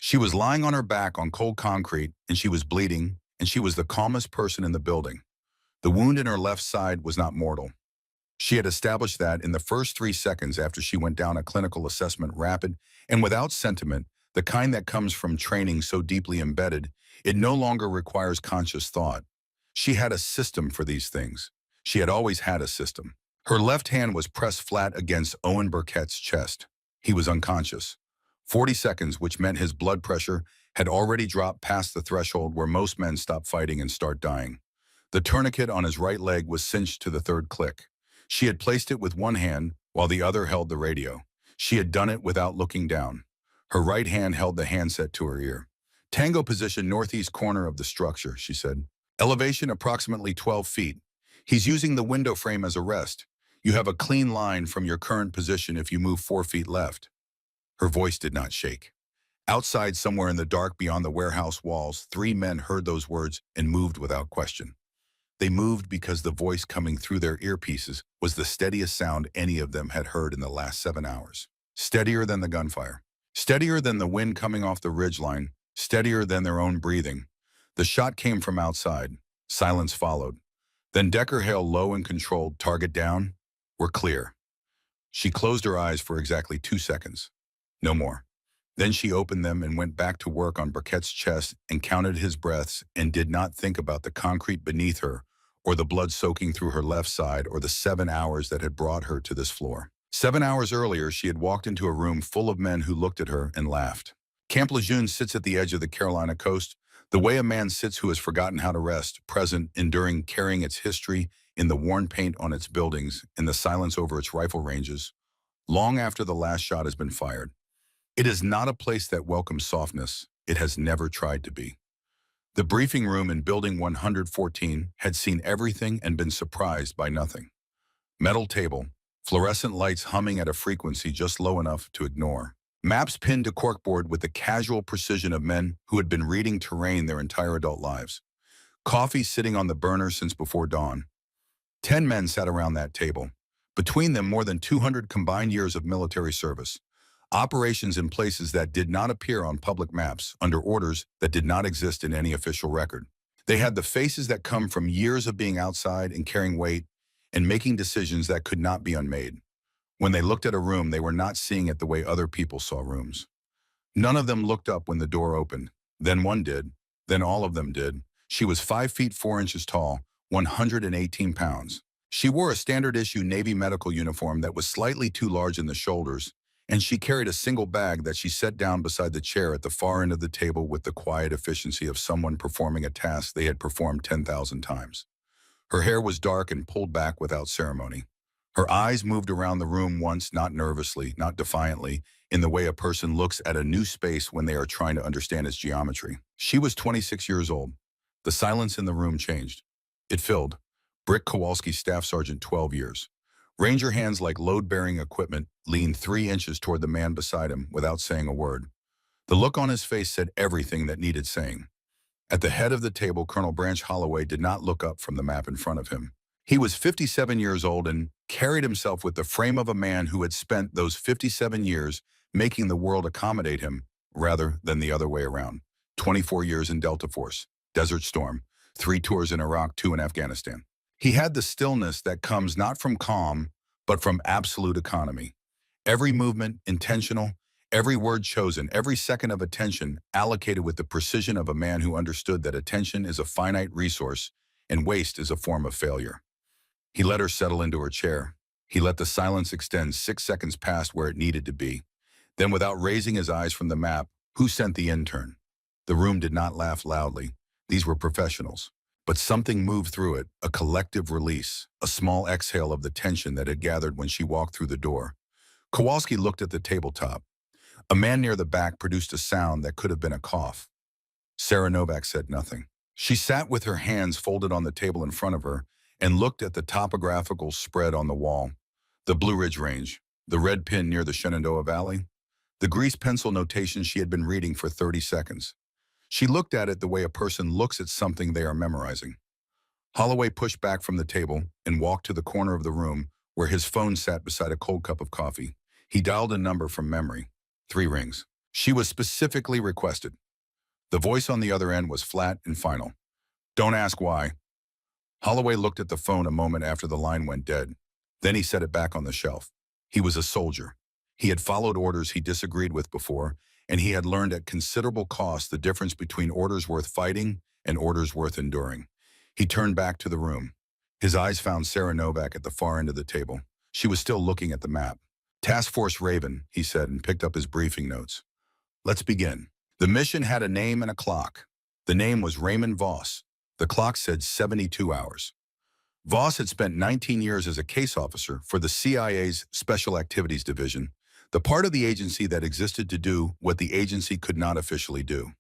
She was lying on her back on cold concrete, and she was bleeding, and she was the calmest person in the building. The wound in her left side was not mortal. She had established that in the first 3 seconds after she went down a clinical assessment, rapid and without sentiment, the kind that comes from training so deeply embedded, it no longer requires conscious thought. She had a system for these things. She had always had a system. Her left hand was pressed flat against Owen Burkett's chest. He was unconscious. 40 seconds, which meant his blood pressure had already dropped past the threshold where most men stop fighting and start dying. The tourniquet on his right leg was cinched to the third click. She had placed it with one hand while the other held the radio. She had done it without looking down. Her right hand held the handset to her ear. Tango position northeast corner of the structure, she said. Elevation approximately 12 feet. He's using the window frame as a rest. You have a clean line from your current position if you move 4 feet left. Her voice did not shake. Outside, somewhere in the dark beyond the warehouse walls, 3 men heard those words and moved without question. They moved because the voice coming through their earpieces was the steadiest sound any of them had heard in the last 7 hours. Steadier than the gunfire. Steadier than the wind coming off the ridgeline. Steadier than their own breathing. The shot came from outside. Silence followed. Then Decker hailed low and controlled, "Target down. We're clear." She closed her eyes for exactly 2 seconds. No more. Then she opened them and went back to work on Burkett's chest and counted his breaths and did not think about the concrete beneath her or the blood soaking through her left side or the 7 hours that had brought her to this floor. 7 hours earlier, she had walked into a room full of men who looked at her and laughed. Camp Lejeune sits at the edge of the Carolina coast, the way a man sits who has forgotten how to rest, present, enduring, carrying its history in the worn paint on its buildings, in the silence over its rifle ranges, long after the last shot has been fired. It is not a place that welcomes softness. It has never tried to be. The briefing room in Building 114 had seen everything and been surprised by nothing. Metal table, fluorescent lights humming at a frequency just low enough to ignore. Maps pinned to corkboard with the casual precision of men who had been reading terrain their entire adult lives. Coffee sitting on the burner since before dawn. 10 men sat around that table. Between them, more than 200 combined years of military service. Operations in places that did not appear on public maps, under orders that did not exist in any official record. They had the faces that come from years of being outside and carrying weight and making decisions that could not be unmade. When they looked at a room, they were not seeing it the way other people saw rooms. None of them looked up when the door opened. Then one did. Then all of them did. She was 5 feet 4 inches tall, 118 pounds. She wore a standard-issue Navy medical uniform that was slightly too large in the shoulders, and she carried a single bag that she set down beside the chair at the far end of the table with the quiet efficiency of someone performing a task they had performed 10,000 times. Her hair was dark and pulled back without ceremony. Her eyes moved around the room once, not nervously, not defiantly, in the way a person looks at a new space when they are trying to understand its geometry. She was 26 years old. The silence in the room changed. It filled. Brick Kowalski, Staff Sergeant, 12 years. Ranger hands like load-bearing equipment leaned 3 inches toward the man beside him without saying a word. The look on his face said everything that needed saying. At the head of the table, Colonel Branch Holloway did not look up from the map in front of him. He was 57 years old and carried himself with the frame of a man who had spent those 57 years making the world accommodate him rather than the other way around. 24 years in Delta Force, Desert Storm, 3 tours in Iraq, 2 in Afghanistan. He had the stillness that comes not from calm, but from absolute economy. Every movement intentional, every word chosen, every second of attention allocated with the precision of a man who understood that attention is a finite resource and waste is a form of failure. He let her settle into her chair. He let the silence extend 6 seconds past where it needed to be. Then, without raising his eyes from the map, who sent the intern? The room did not laugh loudly. These were professionals. But something moved through it, a collective release, a small exhale of the tension that had gathered when she walked through the door. Kowalski looked at the tabletop. A man near the back produced a sound that could have been a cough. Sarah Novak said nothing. She sat with her hands folded on the table in front of her and looked at the topographical spread on the wall. The Blue Ridge Range, the red pin near the Shenandoah Valley, the grease pencil notation she had been reading for 30 seconds. She looked at it the way a person looks at something they are memorizing. Holloway pushed back from the table and walked to the corner of the room where his phone sat beside a cold cup of coffee. He dialed a number from memory. 3 rings. She was specifically requested. The voice on the other end was flat and final. Don't ask why. Holloway looked at the phone a moment after the line went dead. Then he set it back on the shelf. He was a soldier. He had followed orders he disagreed with before, and he had learned at considerable cost the difference between orders worth fighting and orders worth enduring. He turned back to the room. His eyes found Sarah Novak at the far end of the table. She was still looking at the map. Task Force Raven, he said, and picked up his briefing notes. Let's begin. The mission had a name and a clock. The name was Raymond Voss. The clock said 72 hours. Voss had spent 19 years as a case officer for the CIA's Special Activities Division, the part of the agency that existed to do what the agency could not officially do.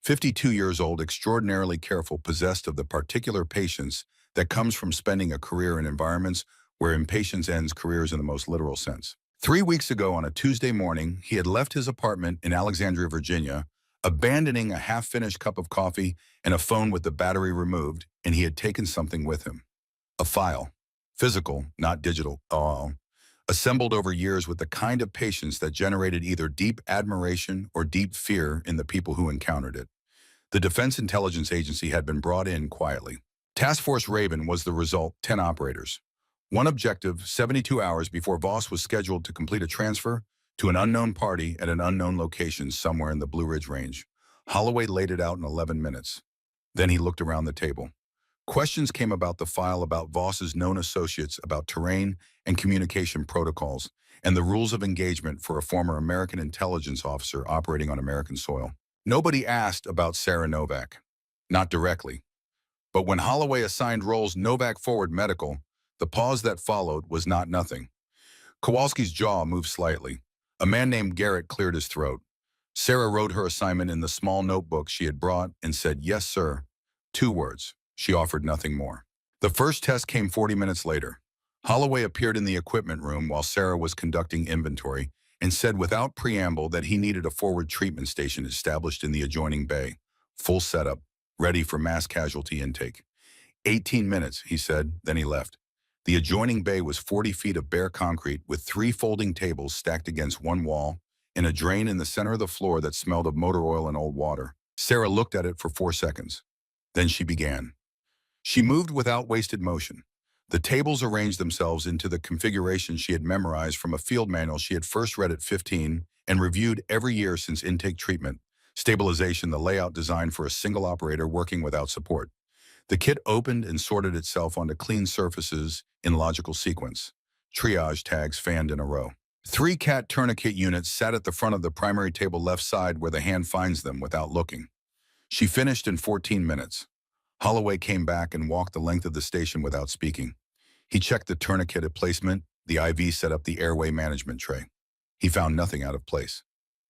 52 years old, extraordinarily careful, possessed of the particular patience that comes from spending a career in environments where impatience ends careers in the most literal sense. 3 weeks ago on a Tuesday morning, he had left his apartment in Alexandria, Virginia, abandoning a half-finished cup of coffee and a phone with the battery removed, and he had taken something with him. A file. Physical, not digital, assembled over years with the kind of patience that generated either deep admiration or deep fear in the people who encountered it. The Defense Intelligence Agency had been brought in quietly. Task Force Raven was the result, 10 operators. One objective, 72 hours before Voss was scheduled to complete a transfer to an unknown party at an unknown location somewhere in the Blue Ridge Range. Holloway laid it out in 11 minutes. Then he looked around the table. Questions came about the file, about Voss's known associates, about terrain and communication protocols, and the rules of engagement for a former American intelligence officer operating on American soil. Nobody asked about Sarah Novak. Not directly. But when Holloway assigned roles Novak Forward Medical, the pause that followed was not nothing. Kowalski's jaw moved slightly. A man named Garrett cleared his throat. Sarah wrote her assignment in the small notebook she had brought and said, "Yes, sir." 2 words. She offered nothing more. The first test came 40 minutes later. Holloway appeared in the equipment room while Sarah was conducting inventory and said without preamble that he needed a forward treatment station established in the adjoining bay. Full setup, ready for mass casualty intake. 18 minutes, he said, then he left. The adjoining bay was 40 feet of bare concrete with 3 folding tables stacked against one wall and a drain in the center of the floor that smelled of motor oil and old water. Sarah looked at it for 4 seconds. Then she began. She moved without wasted motion. The tables arranged themselves into the configuration she had memorized from a field manual she had first read at 15 and reviewed every year since intake treatment. Stabilization, the layout designed for a single operator working without support. The kit opened and sorted itself onto clean surfaces in logical sequence. Triage tags fanned in a row. 3 CAT tourniquet units sat at the front of the primary table left side where the hand finds them without looking. She finished in 14 minutes. Holloway came back and walked the length of the station without speaking. He checked the tourniquet placement, the IV set up the airway management tray. He found nothing out of place.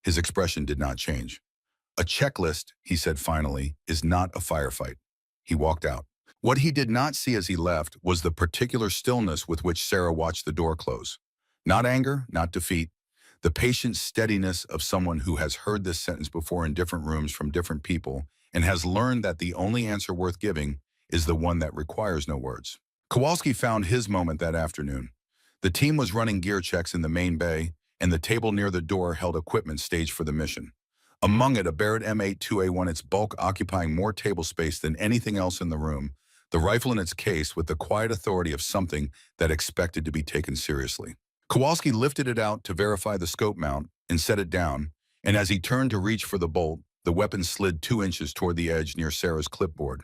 His expression did not change. A checklist, he said finally, is not a firefight. He walked out. What he did not see as he left was the particular stillness with which Sarah watched the door close. Not anger, not defeat. The patient steadiness of someone who has heard this sentence before in different rooms from different people and has learned that the only answer worth giving is the one that requires no words. Kowalski found his moment that afternoon. The team was running gear checks in the main bay, and the table near the door held equipment staged for the mission. Among it, a Barrett M82A1, its bulk occupying more table space than anything else in the room, the rifle in its case with the quiet authority of something that expected to be taken seriously. Kowalski lifted it out to verify the scope mount and set it down, and as he turned to reach for the bolt, the weapon slid 2 inches toward the edge near Sarah's clipboard.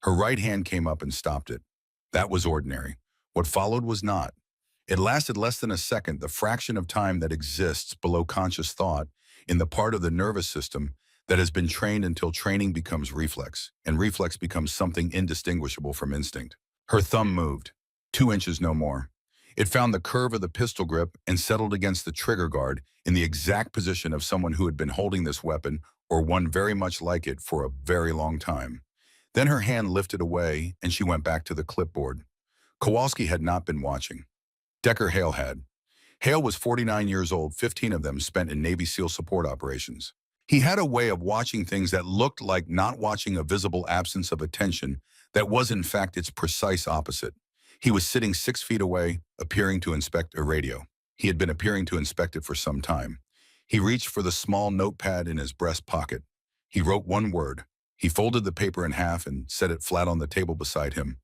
Her right hand came up and stopped it. That was ordinary. What followed was not. It lasted less than a second, the fraction of time that exists below conscious thought in the part of the nervous system that has been trained until training becomes reflex, and reflex becomes something indistinguishable from instinct. Her thumb moved. 2 inches, no more. It found the curve of the pistol grip and settled against the trigger guard in the exact position of someone who had been holding this weapon or one very much like it for a very long time. Then her hand lifted away and she went back to the clipboard. Kowalski had not been watching. Decker Hale had. Hale was 49 years old, 15 of them spent in Navy SEAL support operations. He had a way of watching things that looked like not watching a visible absence of attention that was in fact its precise opposite. He was sitting 6 feet away, appearing to inspect a radio. He had been appearing to inspect it for some time. He reached for the small notepad in his breast pocket. He wrote one word. He folded the paper in half and set it flat on the table beside him.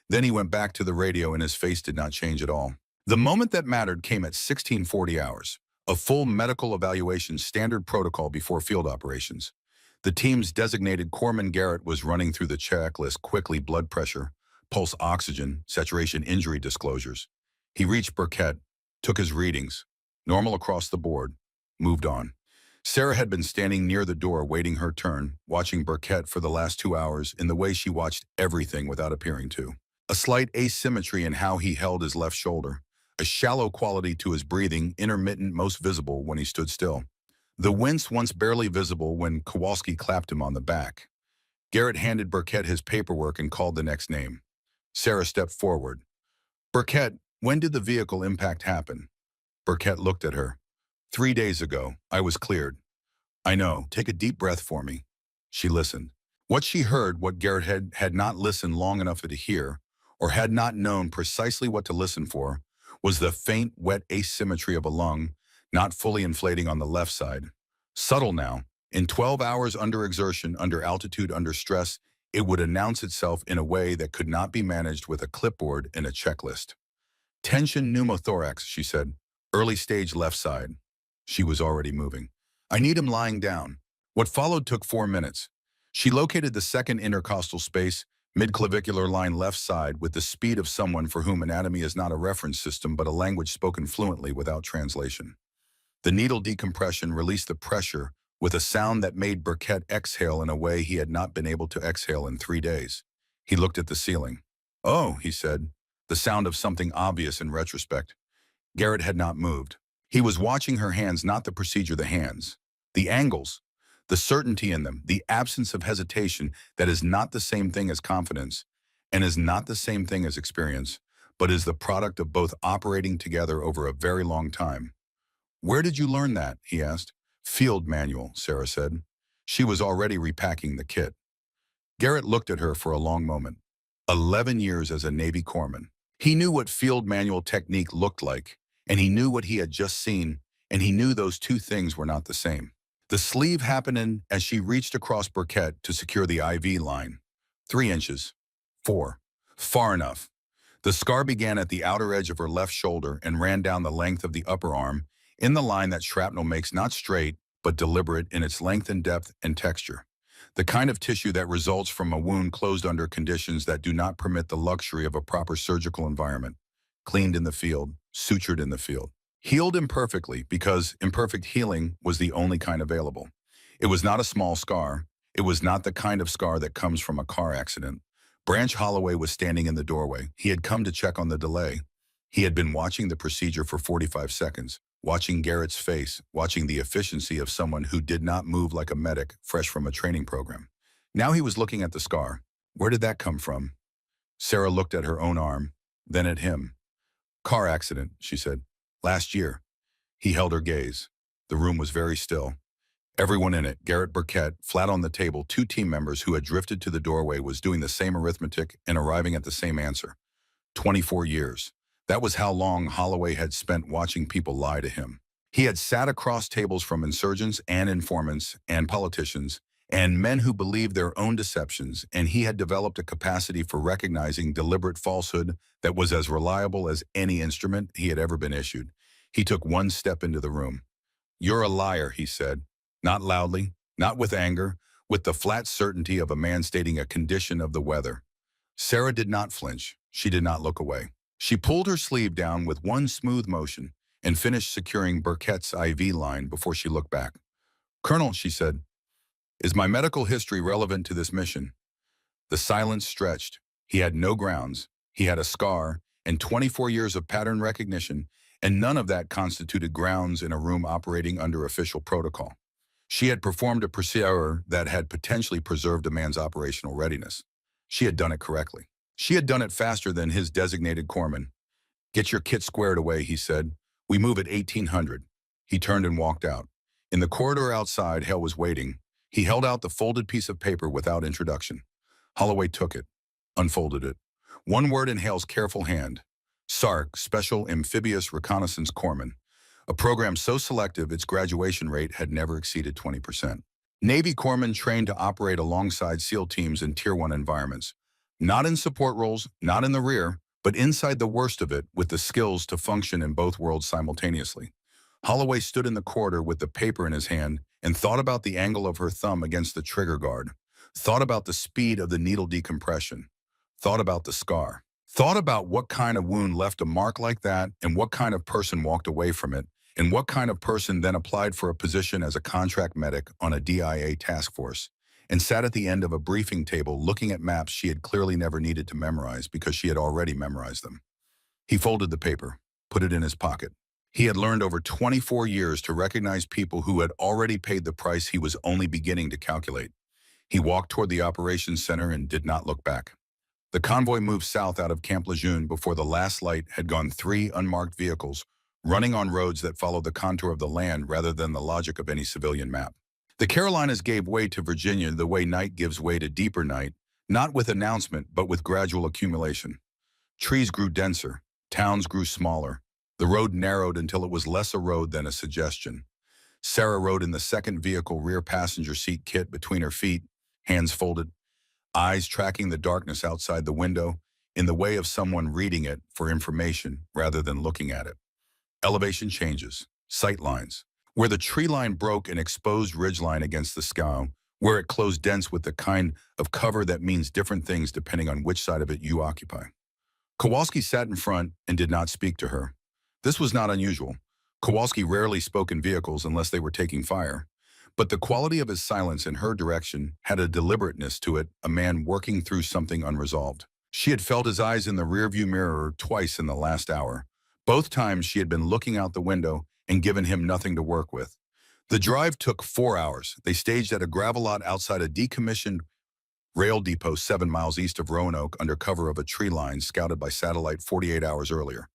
Then he went back to the radio and his face did not change at all. The moment that mattered came at 1640 hours, a full medical evaluation standard protocol before field operations. The team's designated corpsman Garrett was running through the checklist quickly: blood pressure, pulse oxygen, saturation, injury disclosures. He reached Burkett, took his readings, normal across the board, moved on. Sarah had been standing near the door waiting her turn, watching Burkett for the last 2 hours in the way she watched everything without appearing to. A slight asymmetry in how he held his left shoulder, a shallow quality to his breathing, intermittent, most visible when he stood still. The wince once barely visible when Kowalski clapped him on the back. Garrett handed Burkett his paperwork and called the next name. Sarah stepped forward. "Burkett, when did the vehicle impact happen?" Burkett looked at her. "3 days ago, I was cleared." "I know, take a deep breath for me." She listened. What she heard, what Garrett had not listened long enough to hear, or had not known precisely what to listen for, was the faint, wet asymmetry of a lung, not fully inflating on the left side. Subtle now. In 12 hours under exertion, under altitude, under stress, it would announce itself in a way that could not be managed with a clipboard and a checklist. "Tension pneumothorax," she said. "Early stage left side." She was already moving. "I need him lying down." What followed took 4 minutes. She located the second intercostal space, mid-clavicular line left side, with the speed of someone for whom anatomy is not a reference system but a language spoken fluently without translation. The needle decompression released the pressure with a sound that made Burkett exhale in a way he had not been able to exhale in 3 days. He looked at the ceiling. "Oh," he said, the sound of something obvious in retrospect. Garrett had not moved. He was watching her hands, not the procedure, the hands. The angles, the certainty in them, the absence of hesitation that is not the same thing as confidence and is not the same thing as experience, but is the product of both operating together over a very long time. "Where did you learn that?" he asked. "Field manual," Sarah said. She was already repacking the kit. Garrett looked at her for a long moment. 11 years as a Navy corpsman. He knew what field manual technique looked like, and he knew what he had just seen, and he knew those two things were not the same. The sleeve happened as she reached across Burkett to secure the IV line. 3 inches. 4. Far enough. The scar began at the outer edge of her left shoulder and ran down the length of the upper arm, in the line that shrapnel makes, not straight, but deliberate in its length and depth and texture. The kind of tissue that results from a wound closed under conditions that do not permit the luxury of a proper surgical environment. Cleaned in the field, sutured in the field. Healed imperfectly because imperfect healing was the only kind available. It was not a small scar. It was not the kind of scar that comes from a car accident. Branch Holloway was standing in the doorway. He had come to check on the delay. He had been watching the procedure for 45 seconds, watching Garrett's face, watching the efficiency of someone who did not move like a medic fresh from a training program. Now he was looking at the scar. Where did that come from? Sarah looked at her own arm, then at him. "Car accident," she said. "Last year." He held her gaze. The room was very still. Everyone in it, Garrett, Burkett, flat on the table, 2 team members who had drifted to the doorway, was doing the same arithmetic and arriving at the same answer. 24 years. That was how long Holloway had spent watching people lie to him. He had sat across tables from insurgents and informants and politicians and men who believed their own deceptions, and he had developed a capacity for recognizing deliberate falsehood that was as reliable as any instrument he had ever been issued. He took one step into the room. "You're a liar," he said. Not loudly, not with anger, with the flat certainty of a man stating a condition of the weather. Sarah did not flinch. She did not look away. She pulled her sleeve down with one smooth motion and finished securing Burkett's IV line before she looked back. "Colonel," she said, "is my medical history relevant to this mission?" The silence stretched. He had no grounds. He had a scar and 24 years of pattern recognition, and none of that constituted grounds in a room operating under official protocol. She had performed a procedure that had potentially preserved a man's operational readiness. She had done it correctly. She had done it faster than his designated corpsman. "Get your kit squared away," he said. "We move at 1800. He turned and walked out. In the corridor outside, Hale was waiting. He held out the folded piece of paper without introduction. Holloway took it, unfolded it. One word in Hale's careful hand. "SARC, Special Amphibious Reconnaissance Corpsman." a program so selective its graduation rate had never exceeded 20%. Navy corpsmen trained to operate alongside SEAL teams in Tier 1 environments, not in support roles, not in the rear, but inside the worst of it with the skills to function in both worlds simultaneously. Holloway stood in the corridor with the paper in his hand and thought about the angle of her thumb against the trigger guard, thought about the speed of the needle decompression, thought about the scar, thought about what kind of wound left a mark like that and what kind of person walked away from it, and what kind of person then applied for a position as a contract medic on a DIA task force and sat at the end of a briefing table looking at maps she had clearly never needed to memorize because she had already memorized them. He folded the paper, put it in his pocket. He had learned over 24 years to recognize people who had already paid the price he was only beginning to calculate. He walked toward the operations center and did not look back. The convoy moved south out of Camp Lejeune before the last light had gone 3 unmarked vehicles, running on roads that followed the contour of the land rather than the logic of any civilian map. The Carolinas gave way to Virginia the way night gives way to deeper night, not with announcement but with gradual accumulation. Trees grew denser, towns grew smaller. The road narrowed until it was less a road than a suggestion. Sarah rode in the second vehicle rear passenger seat, Kit between her feet, hands folded, eyes tracking the darkness outside the window, in the way of someone reading it for information rather than looking at it. Elevation changes, sight lines. Where the tree line broke an exposed ridgeline against the sky, where it closed dense with the kind of cover that means different things depending on which side of it you occupy. Kowalski sat in front and did not speak to her. This was not unusual. Kowalski rarely spoke in vehicles unless they were taking fire. But the quality of his silence in her direction had a deliberateness to it, a man working through something unresolved. She had felt his eyes in the rearview mirror twice in the last hour. Both times she had been looking out the window and given him nothing to work with. The drive took 4 hours. They staged at a gravel lot outside a decommissioned rail depot 7 miles east of Roanoke under cover of a tree line scouted by satellite 48 hours earlier.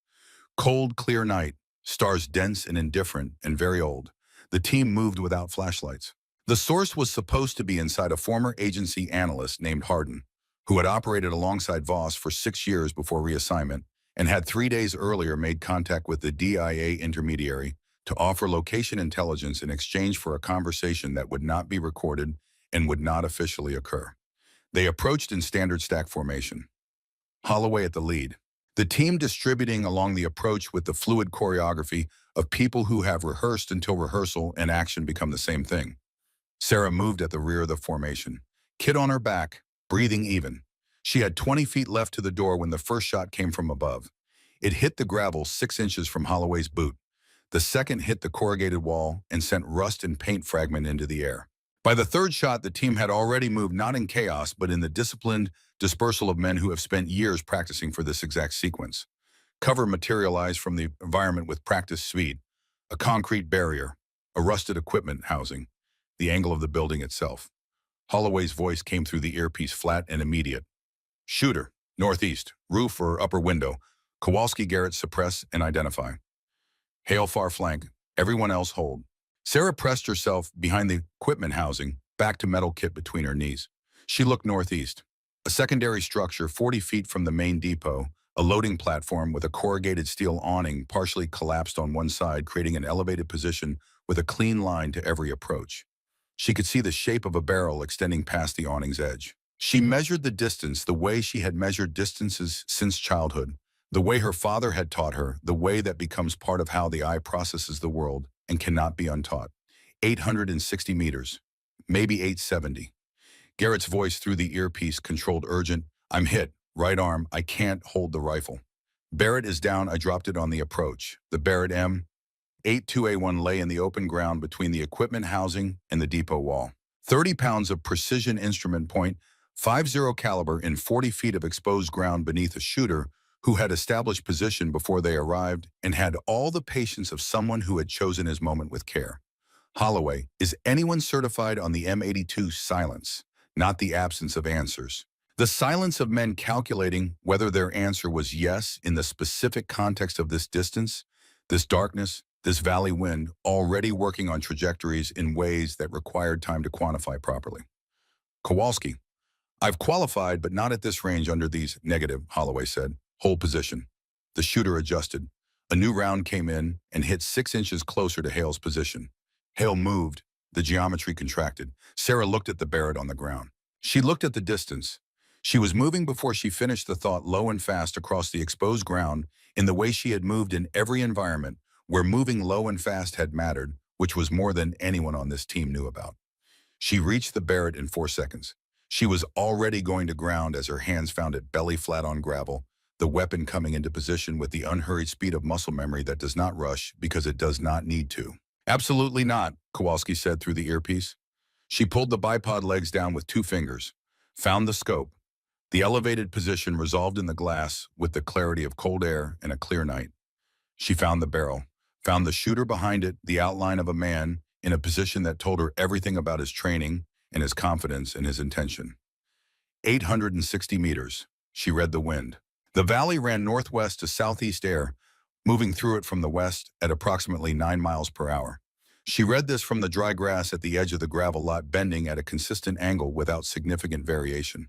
Cold, clear night, stars dense and indifferent and very old. The team moved without flashlights. The source was supposed to be inside a former agency analyst named Hardin, who had operated alongside Voss for 6 years before reassignment and had 3 days earlier made contact with the DIA intermediary to offer location intelligence in exchange for a conversation that would not be recorded and would not officially occur. They approached in standard stack formation. Holloway at the lead. The team distributing along the approach with the fluid choreography of people who have rehearsed until rehearsal and action become the same thing. Sarah moved at the rear of the formation, Kit on her back, breathing even. She had 20 feet left to the door when the first shot came from above. It hit the gravel 6 inches from Holloway's boot. The second hit the corrugated wall and sent rust and paint fragment into the air. By the third shot, the team had already moved not in chaos, but in the disciplined dispersal of men who have spent years practicing for this exact sequence. Cover materialized from the environment with practiced speed. A concrete barrier, a rusted equipment housing, the angle of the building itself. Holloway's voice came through the earpiece flat and immediate. Shooter, northeast, roof or upper window. Kowalski, Garrett, suppress and identify. Hail far flank, everyone else hold. Sarah pressed herself behind the equipment housing, back to metal Kit between her knees. She looked northeast. A secondary structure 40 feet from the main depot, a loading platform with a corrugated steel awning partially collapsed on one side, creating an elevated position with a clean line to every approach. She could see the shape of a barrel extending past the awning's edge. She measured the distance the way she had measured distances since childhood, the way her father had taught her, the way that becomes part of how the eye processes the world and cannot be untaught. 860 meters, maybe 870. Garrett's voice through the earpiece controlled urgent, I'm hit, right arm, I can't hold the rifle. Barrett is down, I dropped it on the approach. The Barrett M82A1 lay in the open ground between the equipment housing and the depot wall. 30 pounds of precision instrument .50 caliber in 40 feet of exposed ground beneath a shooter who had established position before they arrived and had all the patience of someone who had chosen his moment with care. Holloway, is anyone certified on the M82 silence, not the absence of answers? The silence of men calculating whether their answer was yes in the specific context of this distance, this darkness, this valley wind, already working on trajectories in ways that required time to quantify properly. Kowalski, I've qualified, but not at this range under these negative, Holloway said. Hold position. The shooter adjusted. A new round came in and hit 6 inches closer to Hale's position. Hale moved. The geometry contracted. Sarah looked at the Barrett on the ground. She looked at the distance. She was moving before she finished the thought low and fast across the exposed ground in the way she had moved in every environment where moving low and fast had mattered, which was more than anyone on this team knew about. She reached the Barrett in 4 seconds. She was already going to ground as her hands found it belly flat on gravel, the weapon coming into position with the unhurried speed of muscle memory that does not rush because it does not need to. Absolutely not, Kowalski said through the earpiece. She pulled the bipod legs down with 2 fingers, found the scope. The elevated position resolved in the glass with the clarity of cold air and a clear night. She found the barrel, found the shooter behind it, the outline of a man in a position that told her everything about his training and his confidence and his intention. 860 meters. She read the wind. The valley ran northwest to southeast air, moving through it from the west at approximately 9 miles per hour. She read this from the dry grass at the edge of the gravel lot, bending at a consistent angle without significant variation.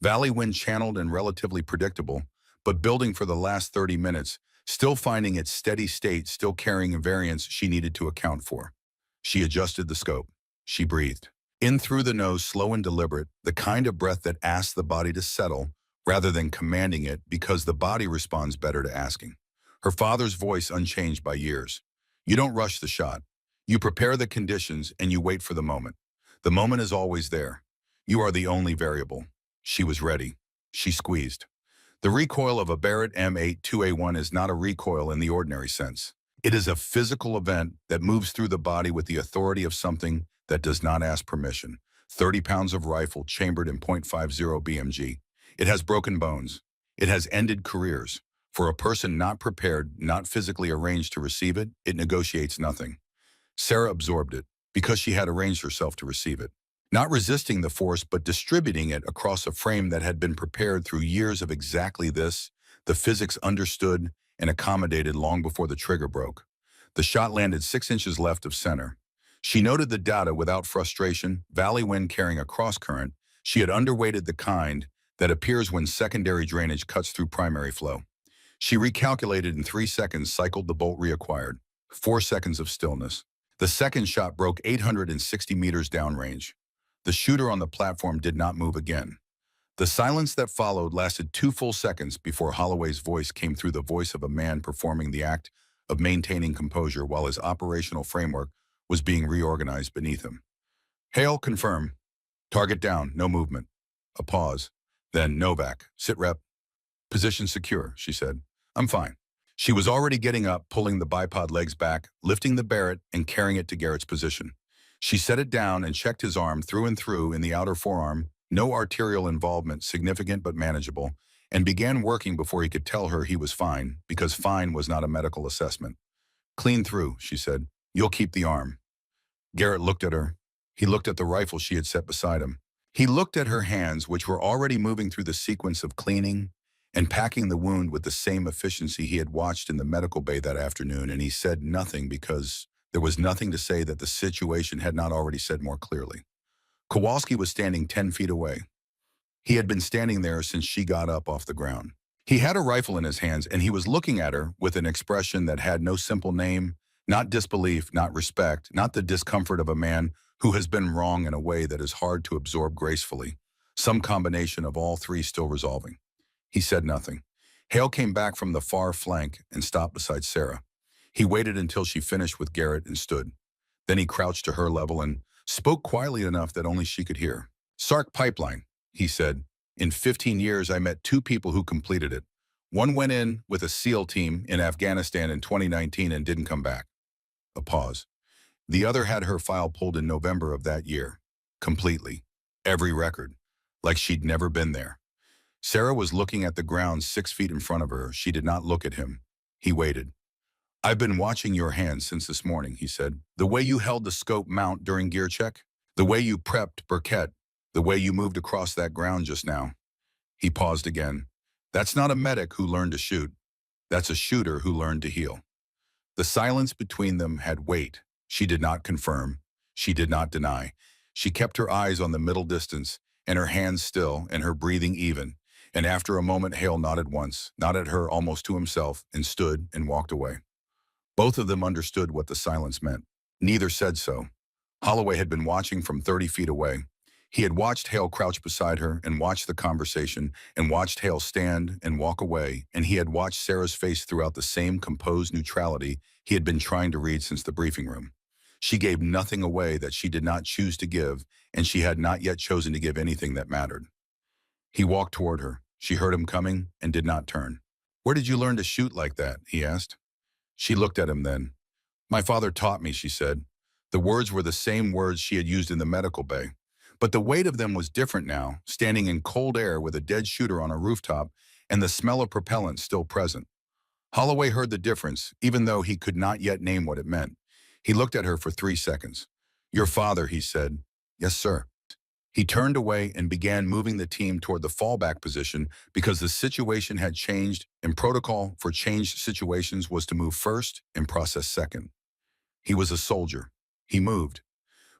Valley wind channeled and relatively predictable, but building for the last 30 minutes, still finding its steady state, still carrying a variance she needed to account for. She adjusted the scope. She breathed. In through the nose, slow and deliberate, the kind of breath that asks the body to settle rather than commanding it because the body responds better to asking. Her father's voice unchanged by years. You don't rush the shot. You prepare the conditions and you wait for the moment. The moment is always there. You are the only variable. She was ready. She squeezed. The recoil of a Barrett M82A1 is not a recoil in the ordinary sense. It is a physical event that moves through the body with the authority of something that does not ask permission. 30 pounds of rifle chambered in .50 BMG. It has broken bones. It has ended careers. For a person not prepared, not physically arranged to receive it, it negotiates nothing. Sarah absorbed it because she had arranged herself to receive it. Not resisting the force, but distributing it across a frame that had been prepared through years of exactly this, the physics understood and accommodated long before the trigger broke. The shot landed 6 inches left of center. She noted the data without frustration, valley wind carrying a cross current. She had underweighted the kind that appears when secondary drainage cuts through primary flow. She recalculated in 3 seconds, cycled the bolt reacquired. 4 seconds of stillness. The second shot broke 860 meters downrange. The shooter on the platform did not move again. The silence that followed lasted 2 full seconds before Holloway's voice came through the voice of a man performing the act of maintaining composure while his operational framework was being reorganized beneath him. Hale, confirm. Target down, no movement. A pause. Then, Novak, sit rep. Position secure, she said. I'm fine. She was already getting up, pulling the bipod legs back, lifting the Barrett and carrying it to Garrett's position. She set it down and checked his arm through and through in the outer forearm, no arterial involvement, significant but manageable, and began working before he could tell her he was fine, because fine was not a medical assessment. Clean through, she said. You'll keep the arm. Garrett looked at her. He looked at the rifle she had set beside him. He looked at her hands, which were already moving through the sequence of cleaning and packing the wound with the same efficiency he had watched in the medical bay that afternoon, and he said nothing because there was nothing to say that the situation had not already said more clearly. Kowalski was standing 10 feet away. He had been standing there since she got up off the ground. He had a rifle in his hands, and he was looking at her with an expression that had no simple name, not disbelief, not respect, not the discomfort of a man who has been wrong in a way that is hard to absorb gracefully, some combination of all three still resolving. He said nothing. Hale came back from the far flank and stopped beside Sarah. He waited until she finished with Garrett and stood. Then he crouched to her level and spoke quietly enough that only she could hear. "Sark pipeline," he said. "In 15 years, I met 2 people who completed it. One went in with a SEAL team in Afghanistan in 2019 and didn't come back." A pause. The other had her file pulled in November of that year. Completely. Every record. Like she'd never been there. Sarah was looking at the ground 6 feet in front of her. She did not look at him. He waited. "I've been watching your hands since this morning," he said. "The way you held the scope mount during gear check. The way you prepped Burkett. The way you moved across that ground just now." He paused again. "That's not a medic who learned to shoot. That's a shooter who learned to heal." The silence between them had weight. She did not confirm. She did not deny. She kept her eyes on the middle distance, and her hands still, and her breathing even. And after a moment, Hale nodded once, nodded her almost to himself, and stood and walked away. Both of them understood what the silence meant. Neither said so. Holloway had been watching from 30 feet away. He had watched Hale crouch beside her and watched the conversation and watched Hale stand and walk away, and he had watched Sarah's face throughout the same composed neutrality he had been trying to read since the briefing room. She gave nothing away that she did not choose to give, and she had not yet chosen to give anything that mattered. He walked toward her. She heard him coming and did not turn. "Where did you learn to shoot like that?" he asked. She looked at him then. "My father taught me," she said. The words were the same words she had used in the medical bay. But the weight of them was different now, standing in cold air with a dead shooter on a rooftop and the smell of propellant still present. Holloway heard the difference, even though he could not yet name what it meant. He looked at her for 3 seconds. "Your father," he said. "Yes, sir." He turned away and began moving the team toward the fallback position because the situation had changed and protocol for changed situations was to move first and process second. He was a soldier. He moved.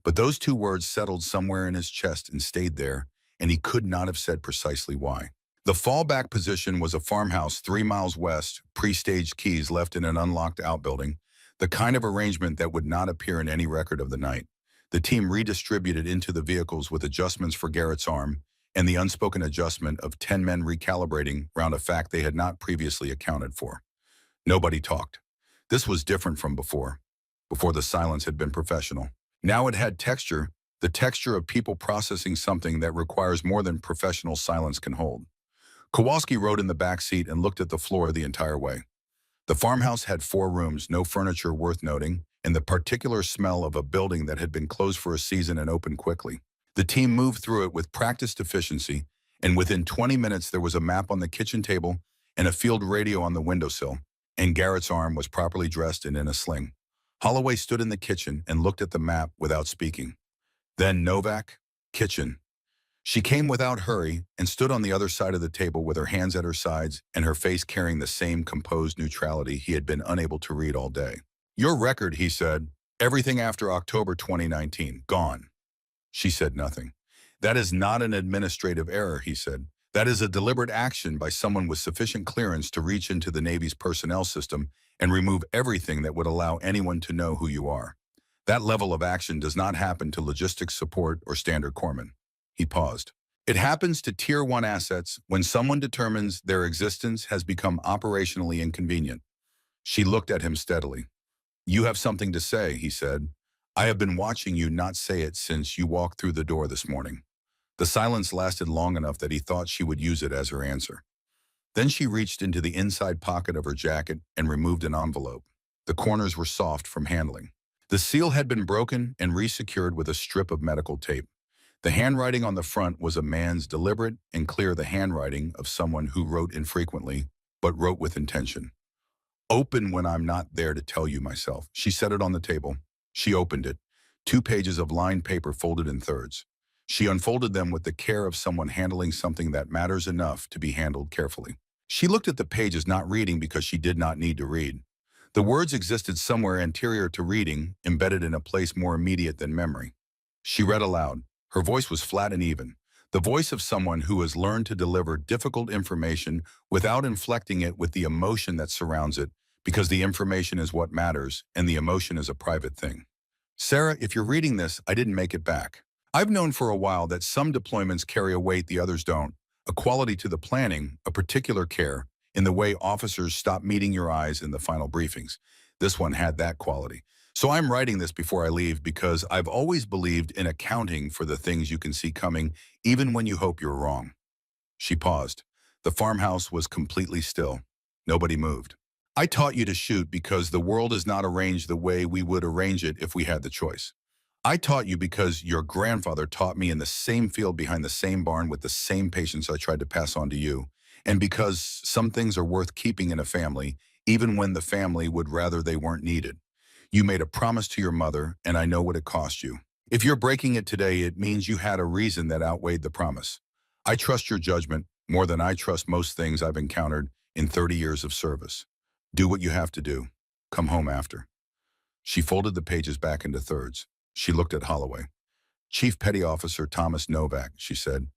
But those two words settled somewhere in his chest and stayed there, and he could not have said precisely why. The fallback position was a farmhouse 3 miles west, pre-staged keys left in an unlocked outbuilding, the kind of arrangement that would not appear in any record of the night. The team redistributed into the vehicles with adjustments for Garrett's arm and the unspoken adjustment of 10 men recalibrating round a fact they had not previously accounted for. Nobody talked. This was different from before. Before the silence had been professional. Now it had texture, the texture of people processing something that requires more than professional silence can hold. Kowalski rode in the back seat and looked at the floor the entire way. The farmhouse had 4 rooms, no furniture worth noting, and the particular smell of a building that had been closed for a season and opened quickly. The team moved through it with practiced efficiency, and within 20 minutes there was a map on the kitchen table and a field radio on the windowsill, and Garrett's arm was properly dressed and in a sling. Holloway stood in the kitchen and looked at the map without speaking. Then Novak, kitchen. She came without hurry and stood on the other side of the table with her hands at her sides and her face carrying the same composed neutrality he had been unable to read all day. "Your record," he said. "Everything after October 2019, gone." She said nothing. "That is not an administrative error," he said. "That is a deliberate action by someone with sufficient clearance to reach into the Navy's personnel system and remove everything that would allow anyone to know who you are. That level of action does not happen to logistics support or standard corpsmen." He paused. "It happens to Tier 1 assets when someone determines their existence has become operationally inconvenient." She looked at him steadily. "You have something to say," he said. "I have been watching you not say it since you walked through the door this morning." The silence lasted long enough that he thought she would use it as her answer. Then she reached into the inside pocket of her jacket and removed an envelope. The corners were soft from handling. The seal had been broken and resecured with a strip of medical tape. The handwriting on the front was a man's, deliberate and clear, the handwriting of someone who wrote infrequently, but wrote with intention. "Open when I'm not there to tell you myself." She set it on the table. She opened it. 2 pages of lined paper folded in thirds. She unfolded them with the care of someone handling something that matters enough to be handled carefully. She looked at the pages, not reading because she did not need to read. The words existed somewhere anterior to reading, embedded in a place more immediate than memory. She read aloud. Her voice was flat and even, the voice of someone who has learned to deliver difficult information without inflecting it with the emotion that surrounds it, because the information is what matters and the emotion is a private thing. "Sarah, if you're reading this, I didn't make it back. I've known for a while that some deployments carry a weight the others don't, a quality to the planning, a particular care, in the way officers stop meeting your eyes in the final briefings. This one had that quality. So I'm writing this before I leave because I've always believed in accounting for the things you can see coming, even when you hope you're wrong." She paused. The farmhouse was completely still. Nobody moved. "I taught you to shoot because the world is not arranged the way we would arrange it if we had the choice. I taught you because your grandfather taught me in the same field behind the same barn with the same patience I tried to pass on to you, and because some things are worth keeping in a family, even when the family would rather they weren't needed. You made a promise to your mother, and I know what it cost you. If you're breaking it today, it means you had a reason that outweighed the promise. I trust your judgment more than I trust most things I've encountered in 30 years of service. Do what you have to do. Come home after." She folded the pages back into thirds. She looked at Holloway. "Chief Petty Officer Thomas Novak," she said.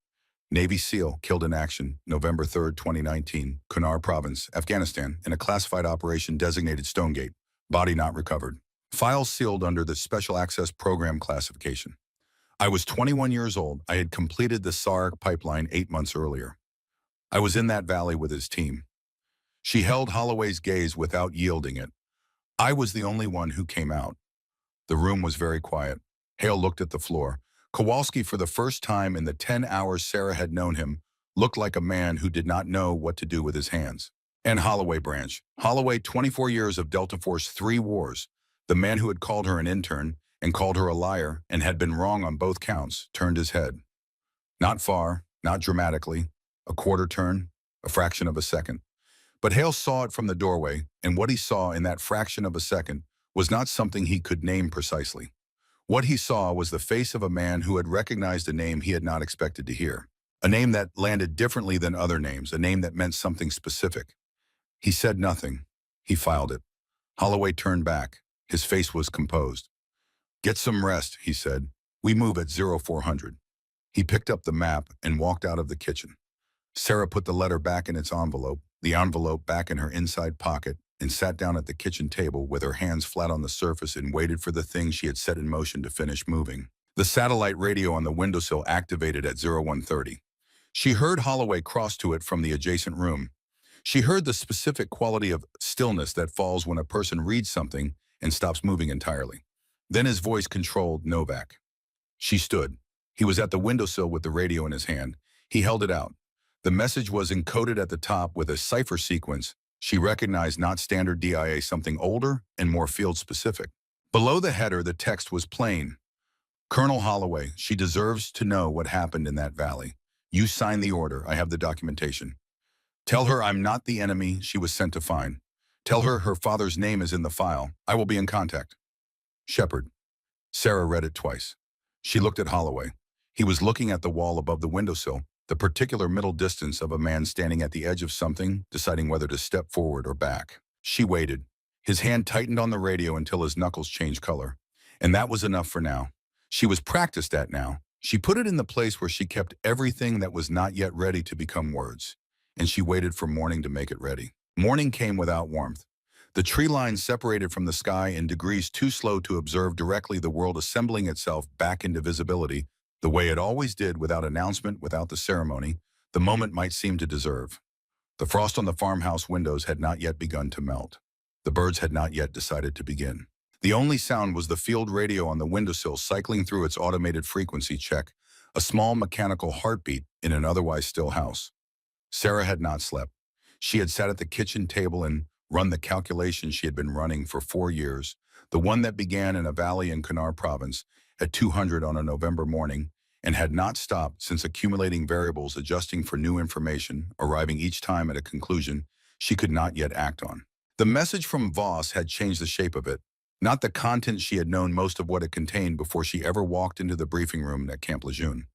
Navy SEAL killed in action, November 3, 2019, Kunar Province, Afghanistan, in a classified operation designated Stonegate. Body not recovered. Files sealed under the Special Access Program classification. I was 21 years old. I had completed the SAR pipeline 8 months earlier. I was in that valley with his team. She held Holloway's gaze without yielding it. I was the only one who came out. The room was very quiet. Hale looked at the floor. Kowalski, for the first time in the 10 hours Sarah had known him, looked like a man who did not know what to do with his hands. And Holloway branch. Holloway, 24 years of Delta Force 3 wars. The man who had called her an intern and called her a liar and had been wrong on both counts, turned his head. Not far, not dramatically, a quarter turn, a fraction of a second. But Hale saw it from the doorway, and what he saw in that fraction of a second was not something he could name precisely. What he saw was the face of a man who had recognized a name he had not expected to hear. A name that landed differently than other names, a name that meant something specific. He said nothing. He filed it. Holloway turned back. His face was composed. "Get some rest," he said. "We move at 0400. He picked up the map and walked out of the kitchen. Sarah put the letter back in its envelope, the envelope back in her inside pocket, and sat down at the kitchen table with her hands flat on the surface and waited for the thing she had set in motion to finish moving. The satellite radio on the windowsill activated at 0130. She heard Holloway cross to it from the adjacent room. She heard the specific quality of stillness that falls when a person reads something and stops moving entirely. Then his voice controlled Novak. She stood. He was at the windowsill with the radio in his hand. He held it out. The message was encoded at the top with a cipher sequence. She recognized not standard DIA, something older and more field-specific. Below the header, the text was plain. "Colonel Holloway, she deserves to know what happened in that valley. You signed the order. I have the documentation. Tell her I'm not the enemy she was sent to find. Tell her her father's name is in the file. I will be in contact. Shepard." Sarah read it twice. She looked at Holloway. He was looking at the wall above the windowsill, the particular middle distance of a man standing at the edge of something, deciding whether to step forward or back. She waited. His hand tightened on the radio until his knuckles changed color. And that was enough for now. She was practiced at now. She put it in the place where she kept everything that was not yet ready to become words. And she waited for morning to make it ready. Morning came without warmth. The tree line separated from the sky in degrees too slow to observe directly, the world assembling itself back into visibility, the way it always did, without announcement, without the ceremony the moment might seem to deserve. The frost on the farmhouse windows had not yet begun to melt. The birds had not yet decided to begin. The only sound was the field radio on the windowsill cycling through its automated frequency check, a small mechanical heartbeat in an otherwise still house. Sarah had not slept. She had sat at the kitchen table and run the calculations she had been running for 4 years, the one that began in a valley in Kunar Province at 200 on a November morning, and had not stopped since, accumulating variables, adjusting for new information, arriving each time at a conclusion she could not yet act on. The message from Voss had changed the shape of it, not the content. She had known most of what it contained before she ever walked into the briefing room at Camp Lejeune.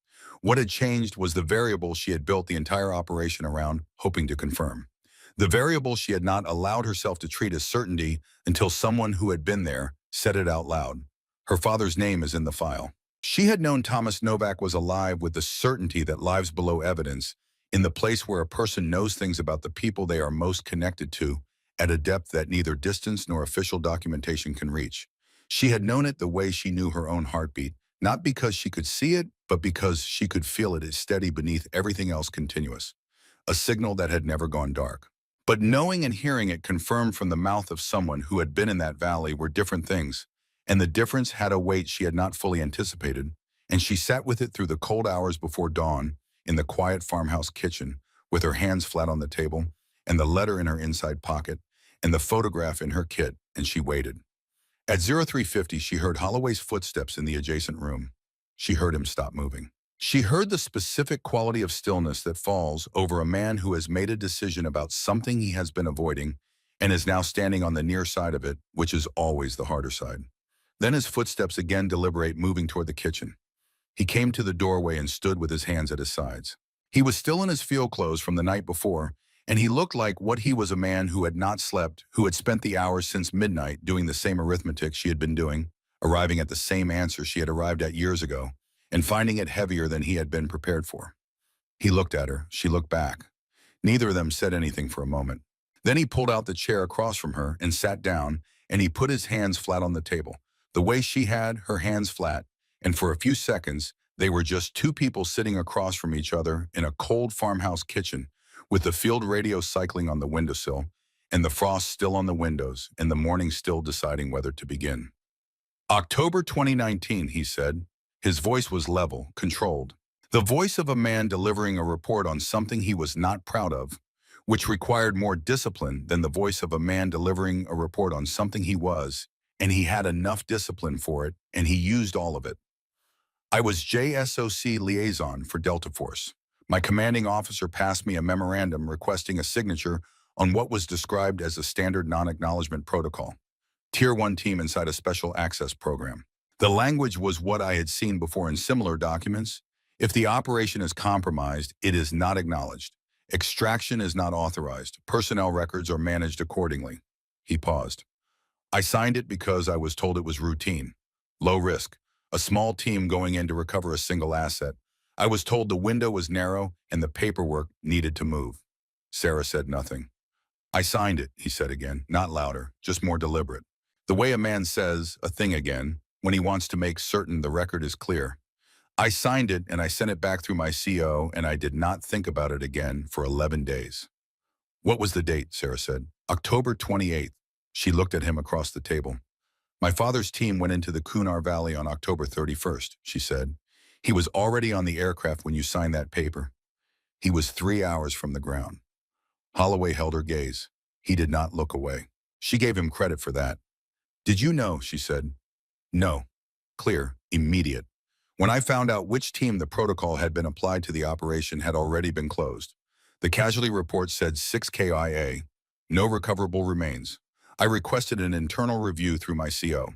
What had changed was the variable she had built the entire operation around, hoping to confirm. The variable she had not allowed herself to treat as certainty until someone who had been there said it out loud. Her father's name is in the file. She had known Thomas Novak was alive with the certainty that lives below evidence, in the place where a person knows things about the people they are most connected to, at a depth that neither distance nor official documentation can reach. She had known it the way she knew her own heartbeat, not because she could see it, but because she could feel it as steady beneath everything else, continuous. A signal that had never gone dark. But knowing and hearing it confirmed from the mouth of someone who had been in that valley were different things, and the difference had a weight she had not fully anticipated, and she sat with it through the cold hours before dawn in the quiet farmhouse kitchen, with her hands flat on the table, and the letter in her inside pocket, and the photograph in her kit, and she waited. At 0350, she heard Holloway's footsteps in the adjacent room. She heard him stop moving. She heard the specific quality of stillness that falls over a man who has made a decision about something he has been avoiding and is now standing on the near side of it, which is always the harder side. Then his footsteps again deliberate, moving toward the kitchen. He came to the doorway and stood with his hands at his sides. He was still in his field clothes from the night before, and he looked like what he was, a man who had not slept, who had spent the hours since midnight doing the same arithmetic she had been doing, arriving at the same answer she had arrived at years ago, and finding it heavier than he had been prepared for. He looked at her. She looked back. Neither of them said anything for a moment. Then he pulled out the chair across from her and sat down, and he put his hands flat on the table, the way she had her hands flat, and for a few seconds, they were just two people sitting across from each other in a cold farmhouse kitchen, with the field radio cycling on the windowsill, and the frost still on the windows, and the morning still deciding whether to begin. October 2019, he said. His voice was level, controlled. The voice of a man delivering a report on something he was not proud of, which required more discipline than the voice of a man delivering a report on something he was, and he had enough discipline for it, and he used all of it. I was JSOC liaison for Delta Force. My commanding officer passed me a memorandum requesting a signature on what was described as a standard non-acknowledgement protocol. Tier 1 team inside a special access program. The language was what I had seen before in similar documents. If the operation is compromised, it is not acknowledged. Extraction is not authorized. Personnel records are managed accordingly. He paused. I signed it because I was told it was routine. Low risk. A small team going in to recover a single asset. I was told the window was narrow and the paperwork needed to move. Sarah said nothing. I signed it, he said again, not louder, just more deliberate. The way a man says a thing again when he wants to make certain the record is clear. I signed it and I sent it back through my CO, and I did not think about it again for 11 days. What was the date? Sarah said. October 28th. She looked at him across the table. My father's team went into the Kunar Valley on October 31st, she said. He was already on the aircraft when you signed that paper. He was 3 hours from the ground. Holloway held her gaze. He did not look away. She gave him credit for that. Did you know? She said. No. Clear. Immediate. When I found out which team the protocol had been applied to, the operation had already been closed. The casualty report said 6 KIA, no recoverable remains. I requested an internal review through my CO.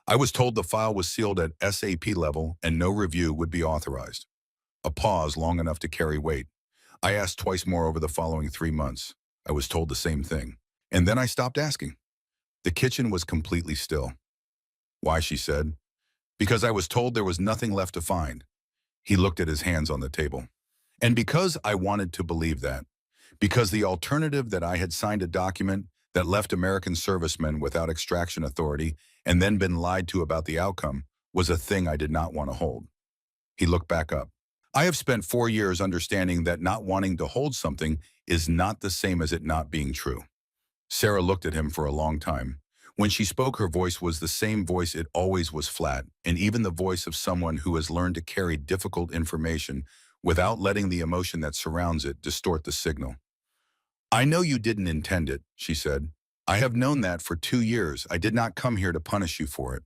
I was told the file was sealed at SAP level and no review would be authorized. A pause long enough to carry weight. I asked twice more over the following 3 months. I was told the same thing. And then I stopped asking. The kitchen was completely still. Why, she said. Because I was told there was nothing left to find. He looked at his hands on the table. And because I wanted to believe that. Because the alternative that I had signed a document that left American servicemen without extraction authority and then been lied to about the outcome was a thing I did not want to hold. He looked back up. I have spent 4 years understanding that not wanting to hold something is not the same as it not being true. Sarah looked at him for a long time. When she spoke, her voice was the same voice it always was, flat, and even the voice of someone who has learned to carry difficult information without letting the emotion that surrounds it distort the signal. I know you didn't intend it, she said. I have known that for 2 years. I did not come here to punish you for it.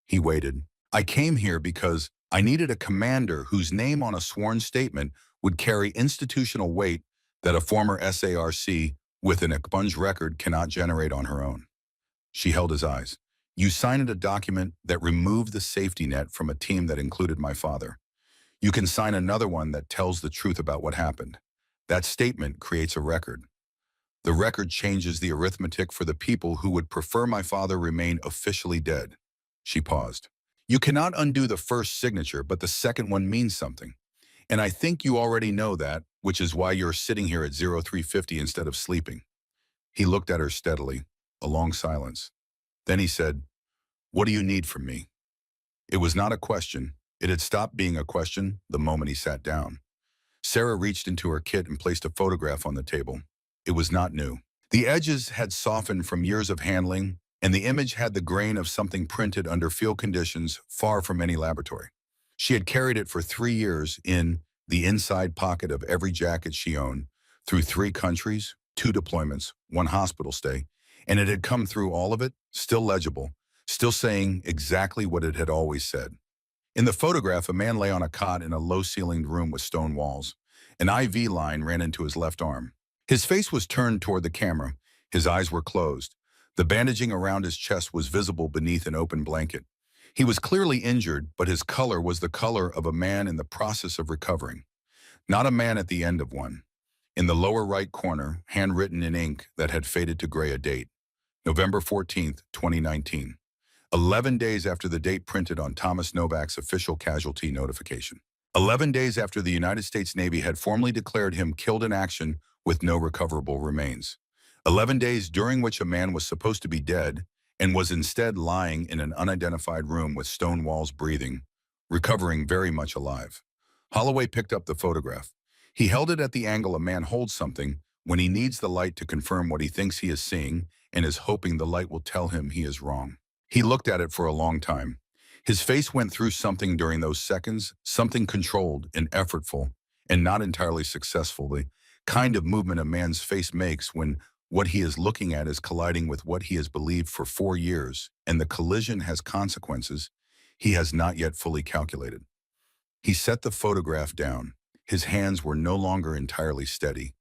He waited. I came here because I needed a commander whose name on a sworn statement would carry institutional weight that a former SARC with an expunged record cannot generate on her own. She held his eyes. You signed a document that removed the safety net from a team that included my father. You can sign another one that tells the truth about what happened. That statement creates a record. The record changes the arithmetic for the people who would prefer my father remain officially dead. She paused. You cannot undo the first signature, but the second one means something. And I think you already know that, which is why you're sitting here at 0350 instead of sleeping. He looked at her steadily, a long silence. Then he said, What do you need from me? It was not a question. It had stopped being a question the moment he sat down. Sarah reached into her kit and placed a photograph on the table. It was not new. The edges had softened from years of handling, and the image had the grain of something printed under field conditions far from any laboratory. She had carried it for 3 years in the inside pocket of every jacket she owned, through 3 countries, 2 deployments, 1 hospital stay, and it had come through all of it, still legible, still saying exactly what it had always said. In the photograph, a man lay on a cot in a low-ceilinged room with stone walls. An IV line ran into his left arm. His face was turned toward the camera. His eyes were closed. The bandaging around his chest was visible beneath an open blanket. He was clearly injured, but his color was the color of a man in the process of recovering. Not a man at the end of one. In the lower right corner, handwritten in ink that had faded to gray, a date. November 14th, 2019. 11 days after the date printed on Thomas Novak's official casualty notification. 11 days after the United States Navy had formally declared him killed in action with no recoverable remains. 11 days during which a man was supposed to be dead and was instead lying in an unidentified room with stone walls breathing, recovering very much alive. Holloway picked up the photograph. He held it at the angle a man holds something when he needs the light to confirm what he thinks he is seeing and is hoping the light will tell him he is wrong. He looked at it for a long time. His face went through something during those seconds, something controlled and effortful, and not entirely successful, the kind of movement a man's face makes when what he is looking at is colliding with what he has believed for 4 years, and the collision has consequences he has not yet fully calculated. He set the photograph down. His hands were no longer entirely steady.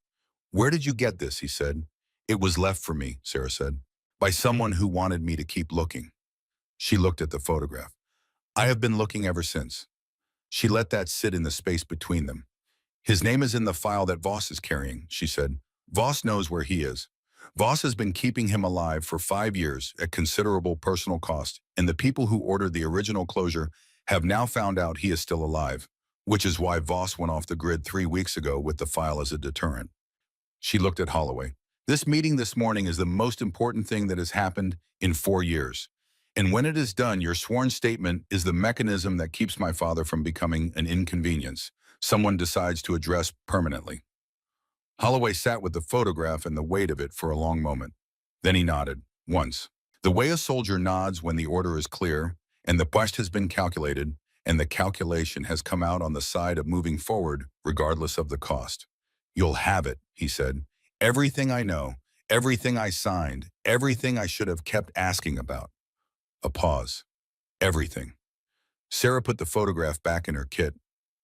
"Where did you get this?" he said. "It was left for me," Sarah said, "by someone who wanted me to keep looking." She looked at the photograph. "I have been looking ever since." She let that sit in the space between them. "His name is in the file that Voss is carrying," she said. "Voss knows where he is. Voss has been keeping him alive for 5 years at considerable personal cost, and the people who ordered the original closure have now found out he is still alive, which is why Voss went off the grid 3 weeks ago with the file as a deterrent." She looked at Holloway. "This meeting this morning is the most important thing that has happened in 4 years. And when it is done, your sworn statement is the mechanism that keeps my father from becoming an inconvenience someone decides to address permanently." Holloway sat with the photograph and the weight of it for a long moment. Then he nodded, once. The way a soldier nods when the order is clear, and the quest has been calculated, and the calculation has come out on the side of moving forward, regardless of the cost. "You'll have it," he said. "Everything I know, everything I signed, everything I should have kept asking about." A pause. "Everything." Sarah put the photograph back in her kit.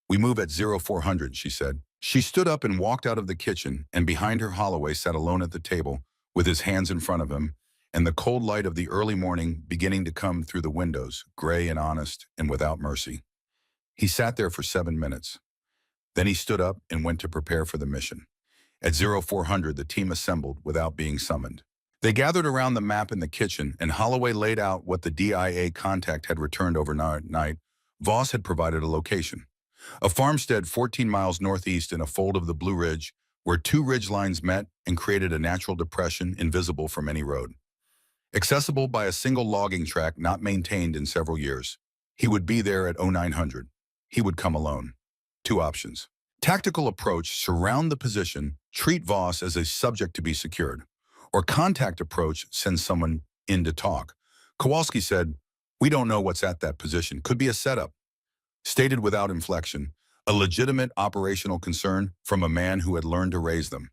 "We move at 0400, she said. She stood up and walked out of the kitchen, and behind her Holloway sat alone at the table, with his hands in front of him, and the cold light of the early morning beginning to come through the windows, gray and honest and without mercy. He sat there for 7 minutes. Then he stood up and went to prepare for the mission. At 0400, the team assembled without being summoned. They gathered around the map in the kitchen, and Holloway laid out what the DIA contact had returned overnight. Voss had provided a location. A farmstead 14 miles northeast in a fold of the Blue Ridge, where two ridge lines met and created a natural depression invisible from any road. Accessible by a single logging track not maintained in several years. He would be there at 0900. He would come alone. Two options. Tactical approach, surround the position, treat Voss as a subject to be secured. Or contact approach, send someone in to talk. Kowalski said, "We don't know what's at that position. Could be a setup." Stated without inflection, a legitimate operational concern from a man who had learned to raise them.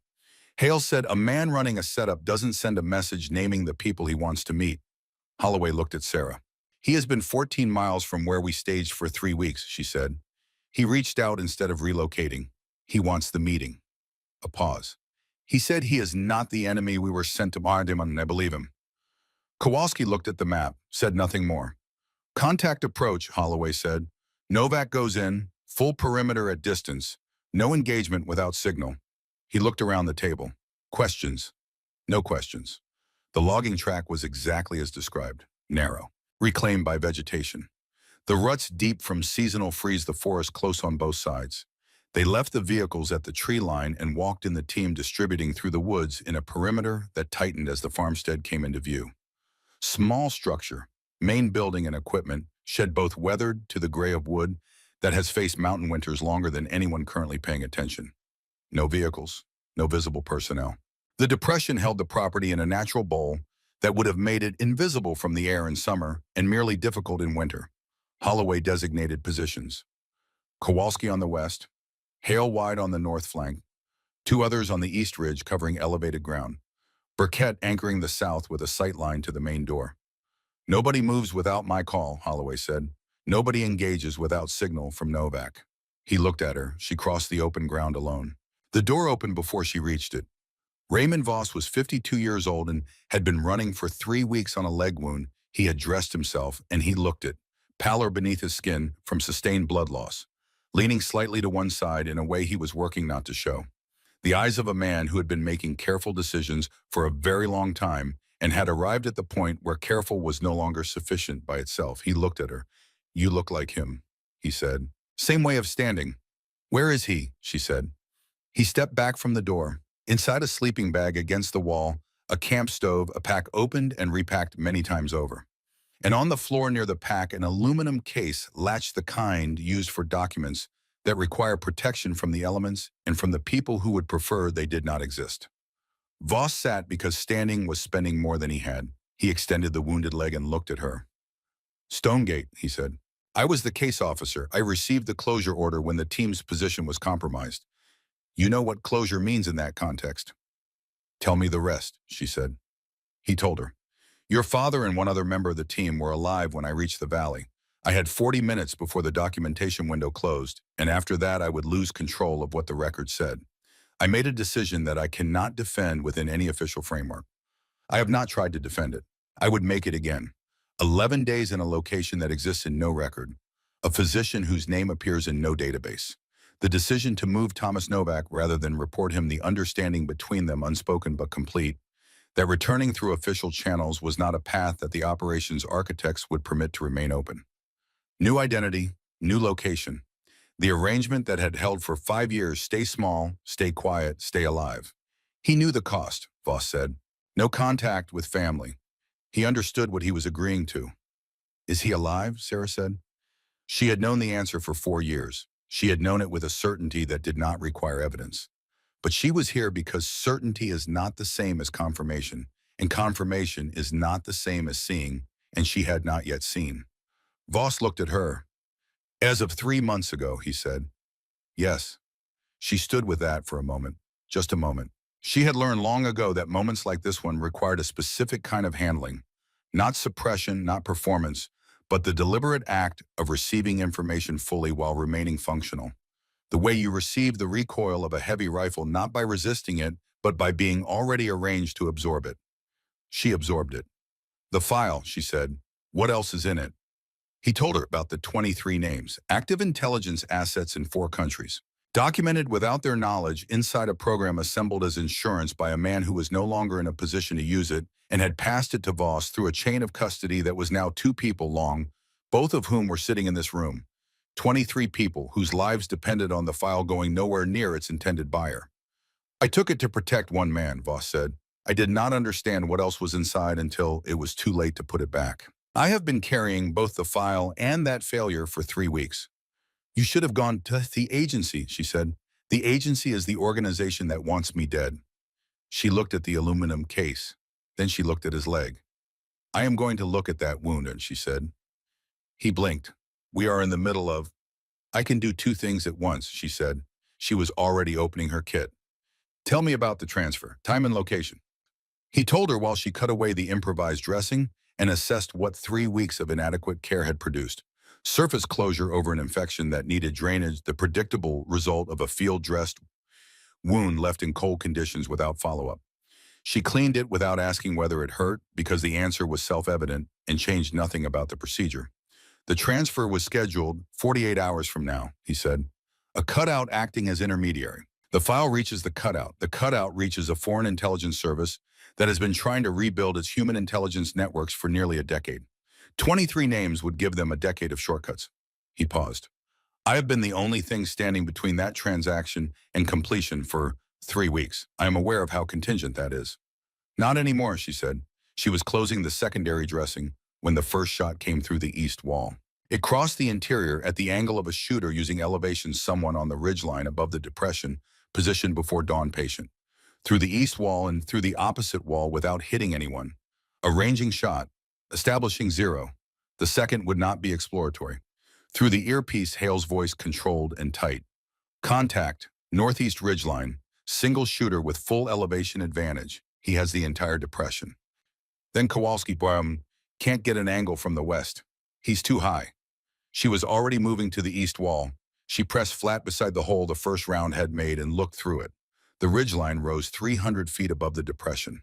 Hale said, "A man running a setup doesn't send a message naming the people he wants to meet." Holloway looked at Sarah. "He has been 14 miles from where we staged for 3 weeks, she said. "He reached out instead of relocating. He wants the meeting." A pause. "He said he is not the enemy we were sent to find him, and I believe him." Kowalski looked at the map, said nothing more. "Contact approach," Holloway said. "Novak goes in, full perimeter at distance, no engagement without signal." He looked around the table. Questions? No questions. The logging track was exactly as described, narrow, reclaimed by vegetation. The ruts deep from seasonal freeze the forest close on both sides. They left the vehicles at the tree line and walked in the team distributing through the woods in a perimeter that tightened as the farmstead came into view. Small structure, main building and equipment, shed both weathered to the gray of wood that has faced mountain winters longer than anyone currently paying attention. No vehicles, no visible personnel. The depression held the property in a natural bowl that would have made it invisible from the air in summer and merely difficult in winter. Holloway designated positions. Kowalski on the west, Hale wide on the north flank, two others on the east ridge covering elevated ground, Burkett anchoring the south with a sight line to the main door. "Nobody moves without my call," Holloway said. "Nobody engages without signal from Novak." He looked at her. She crossed the open ground alone. The door opened before she reached it. Raymond Voss was 52 years old and had been running for 3 weeks on a leg wound. He had dressed himself, and he looked it, pallor beneath his skin from sustained blood loss, leaning slightly to one side in a way he was working not to show. The eyes of a man who had been making careful decisions for a very long time and had arrived at the point where careful was no longer sufficient by itself. He looked at her. "You look like him," he said. Same way of standing. Where is he? She said. He stepped back from the door. Inside a sleeping bag against the wall, a camp stove, a pack opened and repacked many times over. And on the floor near the pack, an aluminum case latched the kind used for documents that require protection from the elements and from the people who would prefer they did not exist. Voss sat because standing was spending more than he had. He extended the wounded leg and looked at her. Stonegate, he said. I was the case officer. I received the closure order when the team's position was compromised. You know what closure means in that context. Tell me the rest, she said. He told her. Your father and one other member of the team were alive when I reached the valley. I had 40 minutes before the documentation window closed, and after that I would lose control of what the record said. I made a decision that I cannot defend within any official framework. I have not tried to defend it. I would make it again. 11 days in a location that exists in no record. A physician whose name appears in no database. The decision to move Thomas Novak rather than report him, the understanding between them unspoken but complete, that returning through official channels was not a path that the operations architects would permit to remain open. New identity, new location. The arrangement that had held for 5 years: stay small, stay quiet, stay alive. He knew the cost, Voss said. No contact with family. He understood what he was agreeing to. Is he alive? Sarah said. She had known the answer for 4 years. She had known it with a certainty that did not require evidence. But she was here because certainty is not the same as confirmation, and confirmation is not the same as seeing, and she had not yet seen. Voss looked at her. As of 3 months ago, he said. Yes. She stood with that for a moment, just a moment. She had learned long ago that moments like this one required a specific kind of handling, not suppression, not performance, but the deliberate act of receiving information fully while remaining functional. The way you receive the recoil of a heavy rifle, not by resisting it, but by being already arranged to absorb it. She absorbed it. The file, she said. What else is in it? He told her about the 23 names, active intelligence assets in 4 countries, documented without their knowledge inside a program assembled as insurance by a man who was no longer in a position to use it and had passed it to Voss through a chain of custody that was now 2 people long, both of whom were sitting in this room. 23 people whose lives depended on the file going nowhere near its intended buyer. I took it to protect one man, Voss said. I did not understand what else was inside until it was too late to put it back. I have been carrying both the file and that failure for 3 weeks. You should have gone to the agency, she said. The agency is the organization that wants me dead. She looked at the aluminum case. Then she looked at his leg. I am going to look at that wound, she said. He blinked. We are in the middle of... I can do 2 things at once, she said. She was already opening her kit. Tell me about the transfer, time and location. He told her while she cut away the improvised dressing and assessed what 3 weeks of inadequate care had produced. Surface closure over an infection that needed drainage, the predictable result of a field-dressed wound left in cold conditions without follow-up. She cleaned it without asking whether it hurt because the answer was self-evident and changed nothing about the procedure. The transfer was scheduled 48 hours from now, he said. A cutout acting as intermediary. The file reaches the cutout. The cutout reaches a foreign intelligence service that has been trying to rebuild its human intelligence networks for nearly a decade. 23 names would give them a decade of shortcuts. He paused. I have been the only thing standing between that transaction and completion for 3 weeks. I am aware of how contingent that is. Not anymore, she said. She was closing the secondary dressing when the first shot came through the east wall. It crossed the interior at the angle of a shooter using elevation someone on the ridgeline above the depression, positioned before dawn patient. Through the east wall and through the opposite wall without hitting anyone. A ranging shot, establishing 0. The second would not be exploratory. Through the earpiece, Hale's voice controlled and tight. Contact, northeast ridgeline, single shooter with full elevation advantage. He has the entire depression. Then Kowalski, can't get an angle from the west. He's too high. She was already moving to the east wall. She pressed flat beside the hole the first round had made and looked through it. The ridgeline rose 300 feet above the depression.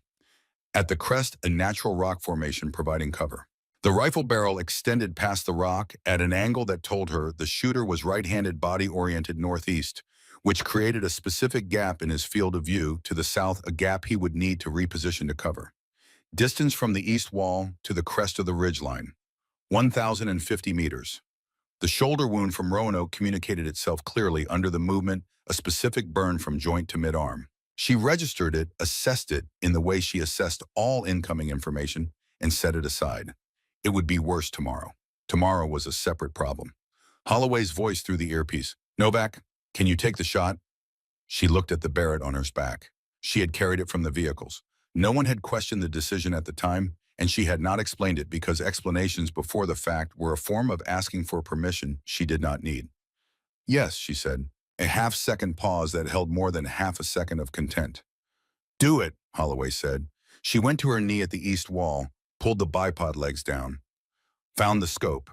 At the crest, a natural rock formation providing cover. The rifle barrel extended past the rock at an angle that told her the shooter was right-handed, body-oriented northeast, which created a specific gap in his field of view. To the south, a gap he would need to reposition to cover. Distance from the east wall to the crest of the ridgeline, 1,050 meters. The shoulder wound from Roanoke communicated itself clearly under the movement, a specific burn from joint to mid-arm. She registered it, assessed it in the way she assessed all incoming information, and set it aside. It would be worse tomorrow. Tomorrow was a separate problem. Holloway's voice through the earpiece. Novak, can you take the shot? She looked at the Barrett on her back. She had carried it from the vehicles. No one had questioned the decision at the time, and she had not explained it because explanations before the fact were a form of asking for permission she did not need. Yes, she said, a half-second pause that held more than half a second of content. Do it, Holloway said. She went to her knee at the east wall, pulled the bipod legs down, found the scope.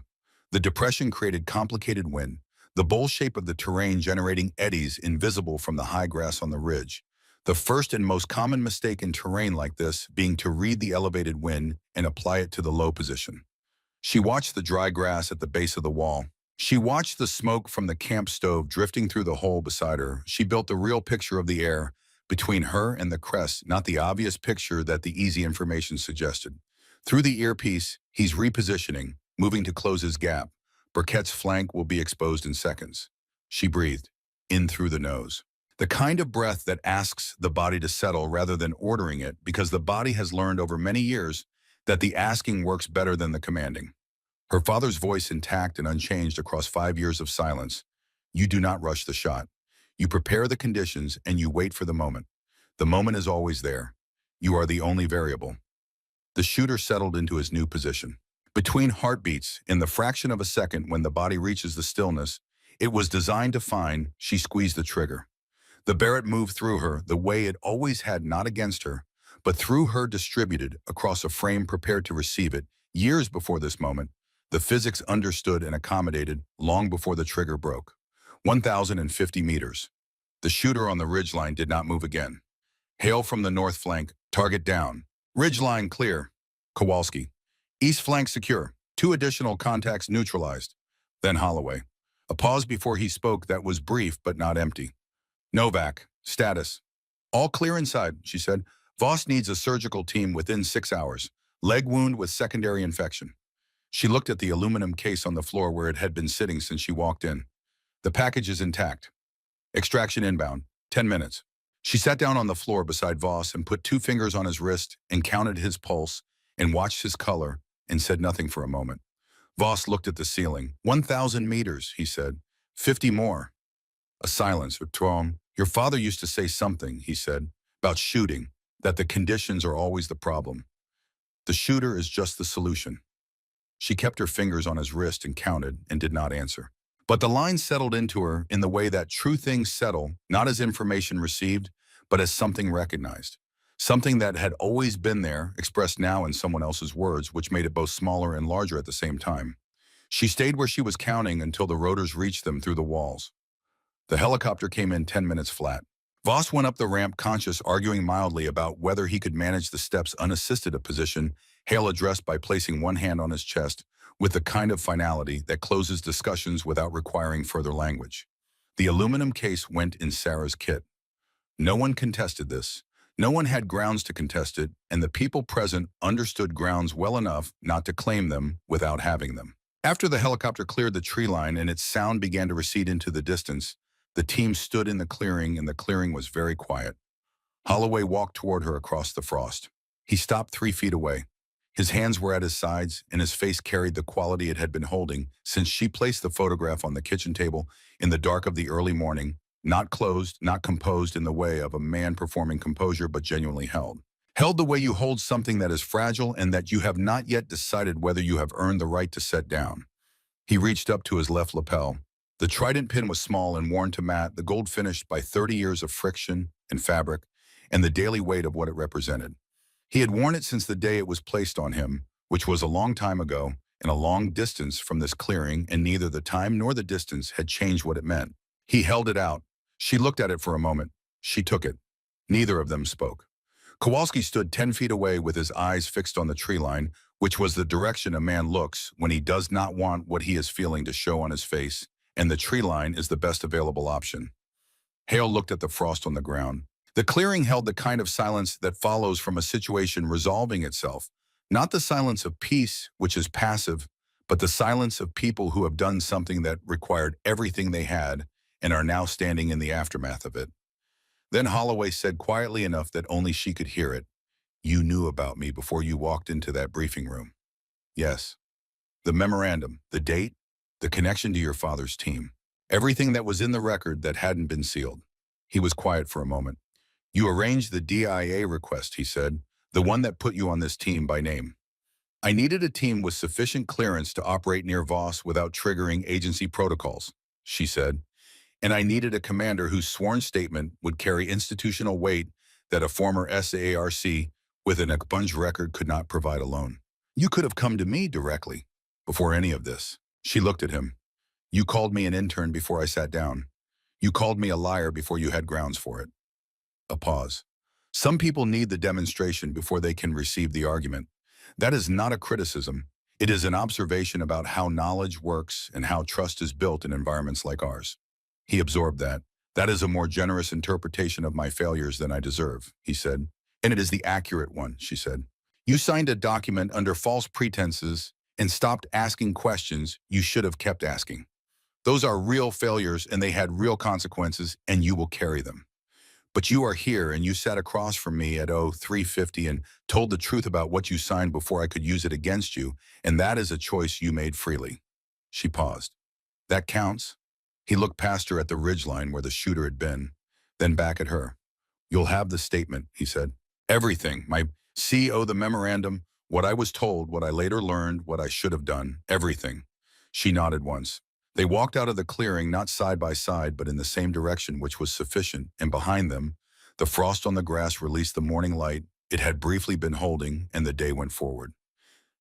The depression created complicated wind, the bowl shape of the terrain generating eddies invisible from the high grass on the ridge. The first and most common mistake in terrain like this being to read the elevated wind and apply it to the low position. She watched the dry grass at the base of the wall. She watched the smoke from the camp stove drifting through the hole beside her. She built a real picture of the air between her and the crest, not the obvious picture that the easy information suggested. Through the earpiece, he's repositioning, moving to close his gap. Burkett's flank will be exposed in seconds. She breathed, in through the nose. The kind of breath that asks the body to settle rather than ordering it, because the body has learned over many years that the asking works better than the commanding. Her father's voice intact and unchanged across 5 years of silence. You do not rush the shot. You prepare the conditions and you wait for the moment. The moment is always there. You are the only variable. The shooter settled into his new position. Between heartbeats, in the fraction of a second when the body reaches the stillness it was designed to find, she squeezed the trigger. The Barrett moved through her the way it always had, not against her, but through her, distributed across a frame prepared to receive it. Years before this moment, the physics understood and accommodated long before the trigger broke. 1,050 meters. The shooter on the ridgeline did not move again. Hail from the north flank, target down. Ridgeline clear. Kowalski. East flank secure. 2 additional contacts neutralized. Then Holloway. A pause before he spoke that was brief but not empty. Novak, status. All clear inside, she said. Voss needs a surgical team within 6 hours. Leg wound with secondary infection. She looked at the aluminum case on the floor where it had been sitting since she walked in. The package is intact. Extraction inbound. 10 minutes. She sat down on the floor beside Voss and put 2 fingers on his wrist and counted his pulse and watched his color and said nothing for a moment. Voss looked at the ceiling. 1,000 meters, he said. 50 more. A silence. Your father used to say something, he said, about shooting, that the conditions are always the problem. The shooter is just the solution. She kept her fingers on his wrist and counted and did not answer. But the line settled into her in the way that true things settle, not as information received, but as something recognized. Something that had always been there, expressed now in someone else's words, which made it both smaller and larger at the same time. She stayed where she was counting until the rotors reached them through the walls. The helicopter came in 10 minutes flat. Voss went up the ramp conscious, arguing mildly about whether he could manage the steps unassisted, a position Hale addressed by placing one hand on his chest with the kind of finality that closes discussions without requiring further language. The aluminum case went in Sarah's kit. No one contested this. No one had grounds to contest it, and the people present understood grounds well enough not to claim them without having them. After the helicopter cleared the tree line and its sound began to recede into the distance, the team stood in the clearing, and the clearing was very quiet. Holloway walked toward her across the frost. He stopped 3 feet away. His hands were at his sides, and his face carried the quality it had been holding since she placed the photograph on the kitchen table in the dark of the early morning, not closed, not composed in the way of a man performing composure, but genuinely held. Held the way you hold something that is fragile and that you have not yet decided whether you have earned the right to set down. He reached up to his left lapel. The trident pin was small and worn to matte, the gold finished by 30 years of friction and fabric, and the daily weight of what it represented. He had worn it since the day it was placed on him, which was a long time ago and a long distance from this clearing, and neither the time nor the distance had changed what it meant. He held it out. She looked at it for a moment. She took it. Neither of them spoke. Kowalski stood 10 feet away with his eyes fixed on the tree line, which was the direction a man looks when he does not want what he is feeling to show on his face, and the tree line is the best available option. Hale looked at the frost on the ground. The clearing held the kind of silence that follows from a situation resolving itself, not the silence of peace, which is passive, but the silence of people who have done something that required everything they had and are now standing in the aftermath of it. Then Holloway said quietly enough that only she could hear it, "You knew about me before you walked into that briefing room." "Yes." "The memorandum, the date, the connection to your father's team. Everything that was in the record that hadn't been sealed." He was quiet for a moment. "You arranged the DIA request," he said, "the one that put you on this team by name." "I needed a team with sufficient clearance to operate near Voss without triggering agency protocols," she said. "And I needed a commander whose sworn statement would carry institutional weight that a former SARC with an expunged record could not provide alone. You could have come to me directly before any of this." She looked at him. "You called me an intern before I sat down. You called me a liar before you had grounds for it." A pause. "Some people need the demonstration before they can receive the argument. That is not a criticism. It is an observation about how knowledge works and how trust is built in environments like ours." He absorbed that. "That is a more generous interpretation of my failures than I deserve," he said. "And it is the accurate one," she said. "You signed a document under false pretenses and stopped asking questions you should have kept asking. Those are real failures and they had real consequences and you will carry them. But you are here and you sat across from me at 0350 and told the truth about what you signed before I could use it against you, and that is a choice you made freely." She paused. "That counts?" He looked past her at the ridgeline where the shooter had been, then back at her. "You'll have the statement," he said. "Everything, my CO, the memorandum, what I was told, what I later learned, what I should have done, everything." She nodded once. They walked out of the clearing, not side by side, but in the same direction, which was sufficient, and behind them, the frost on the grass released the morning light it had briefly been holding, and the day went forward.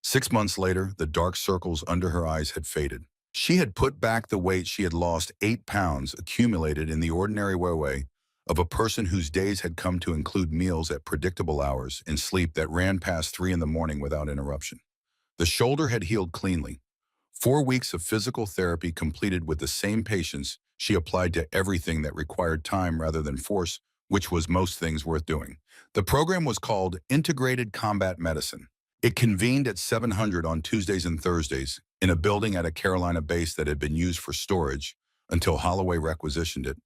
6 months later, the dark circles under her eyes had faded. She had put back the weight she had lost, 8 pounds accumulated in the ordinary way of a person whose days had come to include meals at predictable hours and sleep that ran past 3 in the morning without interruption. The shoulder had healed cleanly. 4 weeks of physical therapy completed with the same patience she applied to everything that required time rather than force, which was most things worth doing. The program was called Integrated Combat Medicine. It convened at 700 on Tuesdays and Thursdays in a building at a Carolina base that had been used for storage until Holloway requisitioned it.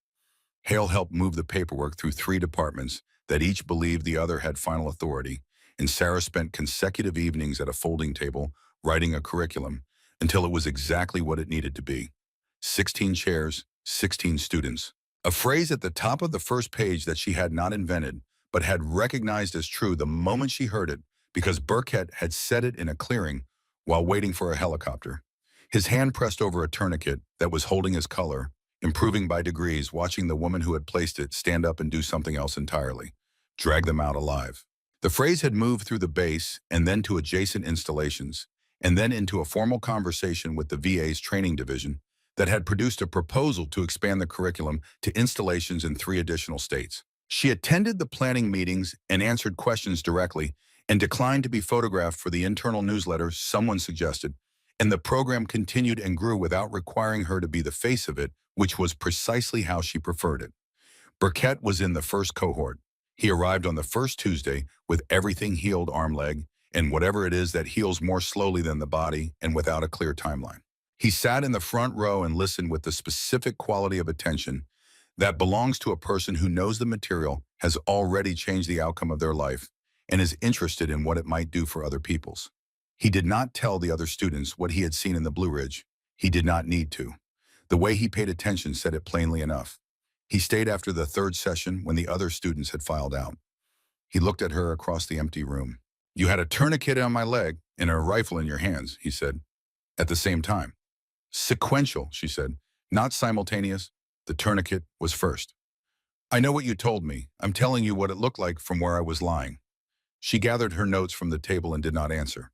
Hale helped move the paperwork through 3 departments that each believed the other had final authority, and Sarah spent consecutive evenings at a folding table writing a curriculum until it was exactly what it needed to be. 16 chairs, 16 students. A phrase at the top of the first page that she had not invented, but had recognized as true the moment she heard it, because Burkett had said it in a clearing while waiting for a helicopter. His hand pressed over a tourniquet that was holding his color, improving by degrees, watching the woman who had placed it stand up and do something else entirely. Drag them out alive. The phrase had moved through the base and then to adjacent installations, and then into a formal conversation with the VA's training division that had produced a proposal to expand the curriculum to installations in 3 additional states. She attended the planning meetings and answered questions directly and declined to be photographed for the internal newsletter someone suggested, and the program continued and grew without requiring her to be the face of it, which was precisely how she preferred it. Burkett was in the first cohort. He arrived on the first Tuesday with everything healed arm-leg, and whatever it is that heals more slowly than the body and without a clear timeline. He sat in the front row and listened with the specific quality of attention that belongs to a person who knows the material has already changed the outcome of their life and is interested in what it might do for other people's. He did not tell the other students what he had seen in the Blue Ridge. He did not need to. The way he paid attention said it plainly enough. He stayed after the 3rd session when the other students had filed out. He looked at her across the empty room. "You had a tourniquet on my leg and a rifle in your hands," he said, "at the same time." "Sequential," she said, "not simultaneous. The tourniquet was first." "I know what you told me. I'm telling you what it looked like from where I was lying." She gathered her notes from the table and did not answer.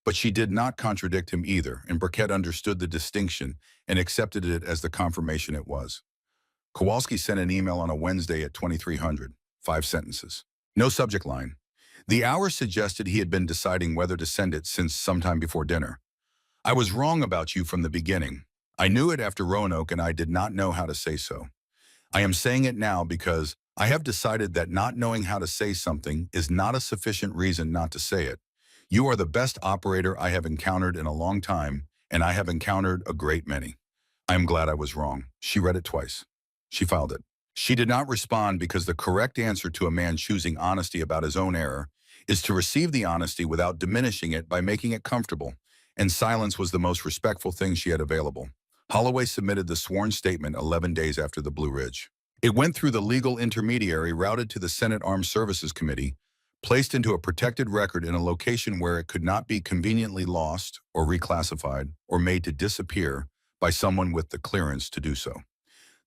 But she did not contradict him either, and Burkett understood the distinction and accepted it as the confirmation it was. Kowalski sent an email on a Wednesday at 2300, 5 sentences. No subject line. The hour suggested he had been deciding whether to send it since sometime before dinner. "I was wrong about you from the beginning. I knew it after Roanoke and I did not know how to say so. I am saying it now because I have decided that not knowing how to say something is not a sufficient reason not to say it. You are the best operator I have encountered in a long time, and I have encountered a great many. I am glad I was wrong. She read it twice. She filed it. She did not respond because the correct answer to a man choosing honesty about his own error is to receive the honesty without diminishing it by making it comfortable, and silence was the most respectful thing she had available. Holloway submitted the sworn statement 11 days after the Blue Ridge. It went through the legal intermediary routed to the Senate Armed Services Committee, placed into a protected record in a location where it could not be conveniently lost or reclassified or made to disappear by someone with the clearance to do so.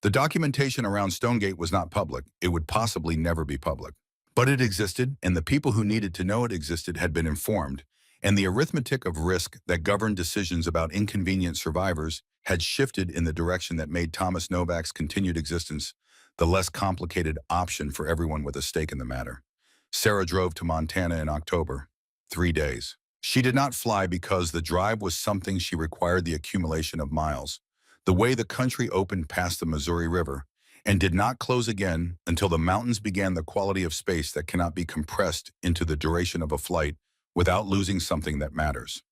The documentation around Stonegate was not public. It would possibly never be public. But it existed, and the people who needed to know it existed had been informed, and the arithmetic of risk that governed decisions about inconvenient survivors had shifted in the direction that made Thomas Novak's continued existence the less complicated option for everyone with a stake in the matter. Sarah drove to Montana in October. 3 days. She did not fly because the drive was something she required the accumulation of miles, the way the country opened past the Missouri River, and did not close again until the mountains began the quality of space that cannot be compressed into the duration of a flight without losing something that matters.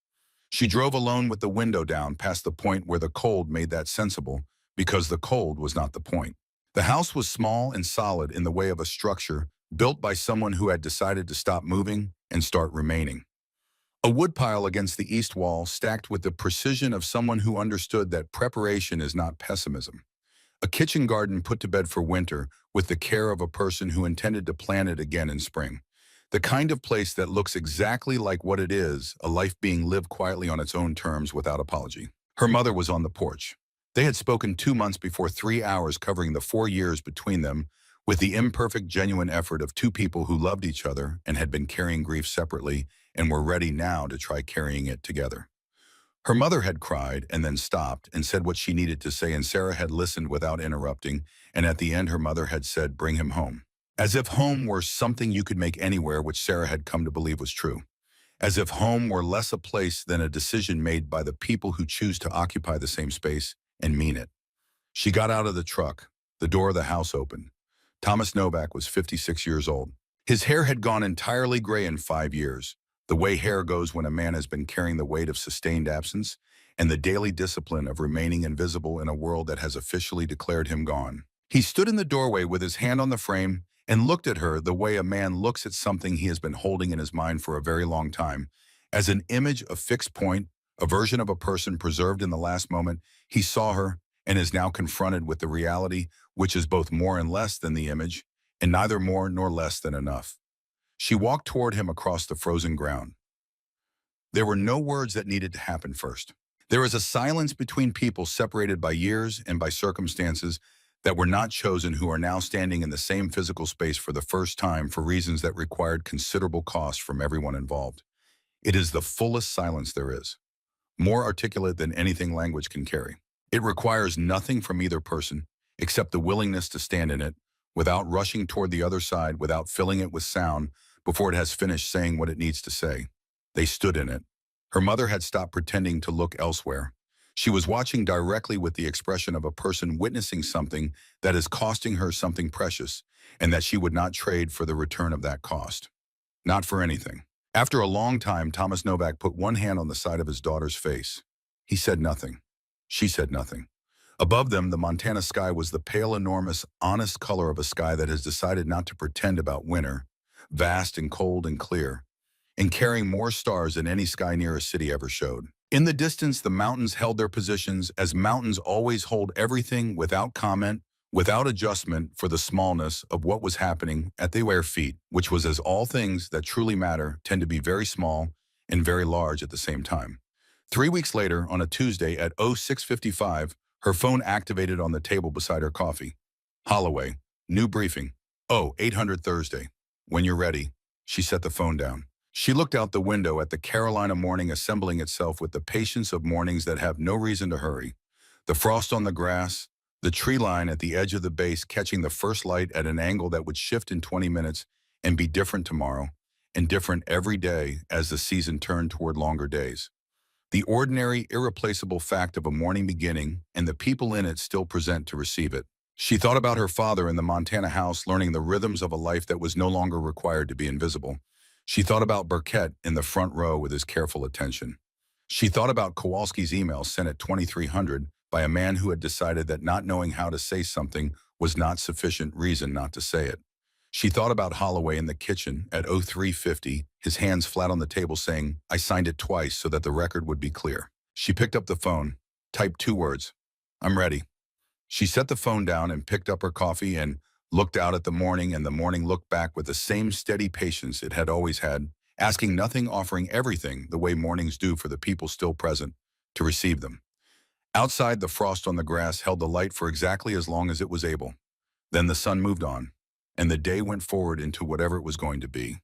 She drove alone with the window down past the point where the cold made that sensible, because the cold was not the point. The house was small and solid in the way of a structure built by someone who had decided to stop moving and start remaining. A woodpile against the east wall stacked with the precision of someone who understood that preparation is not pessimism. A kitchen garden put to bed for winter with the care of a person who intended to plant it again in spring. The kind of place that looks exactly like what it is, a life being lived quietly on its own terms without apology. Her mother was on the porch. They had spoken 2 months before 3 hours covering the 4 years between them, with the imperfect, genuine effort of two people who loved each other and had been carrying grief separately and were ready now to try carrying it together. Her mother had cried and then stopped and said what she needed to say, and Sarah had listened without interrupting, and at the end her mother had said, "Bring him home." As if home were something you could make anywhere, which Sarah had come to believe was true. As if home were less a place than a decision made by the people who choose to occupy the same space and mean it. She got out of the truck. The door of the house opened. Thomas Novak was 56 years old. His hair had gone entirely gray in 5 years, the way hair goes when a man has been carrying the weight of sustained absence and the daily discipline of remaining invisible in a world that has officially declared him gone. He stood in the doorway with his hand on the frame and looked at her the way a man looks at something he has been holding in his mind for a very long time, as an image, a fixed point, a version of a person preserved in the last moment. He saw her and is now confronted with the reality, which is both more and less than the image, and neither more nor less than enough. She walked toward him across the frozen ground. There were no words that needed to happen first. There is a silence between people separated by years and by circumstances that were not chosen, who are now standing in the same physical space for the first time for reasons that required considerable cost from everyone involved. It is the fullest silence there is, more articulate than anything language can carry. It requires nothing from either person except the willingness to stand in it, without rushing toward the other side, without filling it with sound before it has finished saying what it needs to say. They stood in it. Her mother had stopped pretending to look elsewhere. She was watching directly with the expression of a person witnessing something that is costing her something precious, and that she would not trade for the return of that cost. Not for anything. After a long time, Thomas Novak put one hand on the side of his daughter's face. He said nothing. She said nothing. Above them, the Montana sky was the pale, enormous, honest color of a sky that has decided not to pretend about winter, vast and cold and clear, and carrying more stars than any sky near a city ever showed. In the distance, the mountains held their positions, as mountains always hold everything, without comment, without adjustment for the smallness of what was happening at their feet, which was as all things that truly matter tend to be very small and very large at the same time. 3 weeks later, on a Tuesday at 06:55, her phone activated on the table beside her coffee. Holloway, new briefing. Oh, 800 Thursday. When you're ready. She set the phone down. She looked out the window at the Carolina morning assembling itself with the patience of mornings that have no reason to hurry. The frost on the grass, the tree line at the edge of the base catching the first light at an angle that would shift in 20 minutes and be different tomorrow, and different every day as the season turned toward longer days. The ordinary, irreplaceable fact of a morning beginning, and the people in it still present to receive it. She thought about her father in the Montana house, learning the rhythms of a life that was no longer required to be invisible. She thought about Burkett in the front row with his careful attention. She thought about Kowalski's email sent at 2300 by a man who had decided that not knowing how to say something was not sufficient reason not to say it. She thought about Holloway in the kitchen at 0350, his hands flat on the table saying, "I signed it twice so that the record would be clear." She picked up the phone, typed 2 words, "I'm ready." She set the phone down and picked up her coffee and looked out at the morning, and the morning looked back with the same steady patience it had always had, asking nothing, offering everything the way mornings do for the people still present to receive them. Outside, the frost on the grass held the light for exactly as long as it was able. Then the sun moved on, and the day went forward into whatever it was going to be.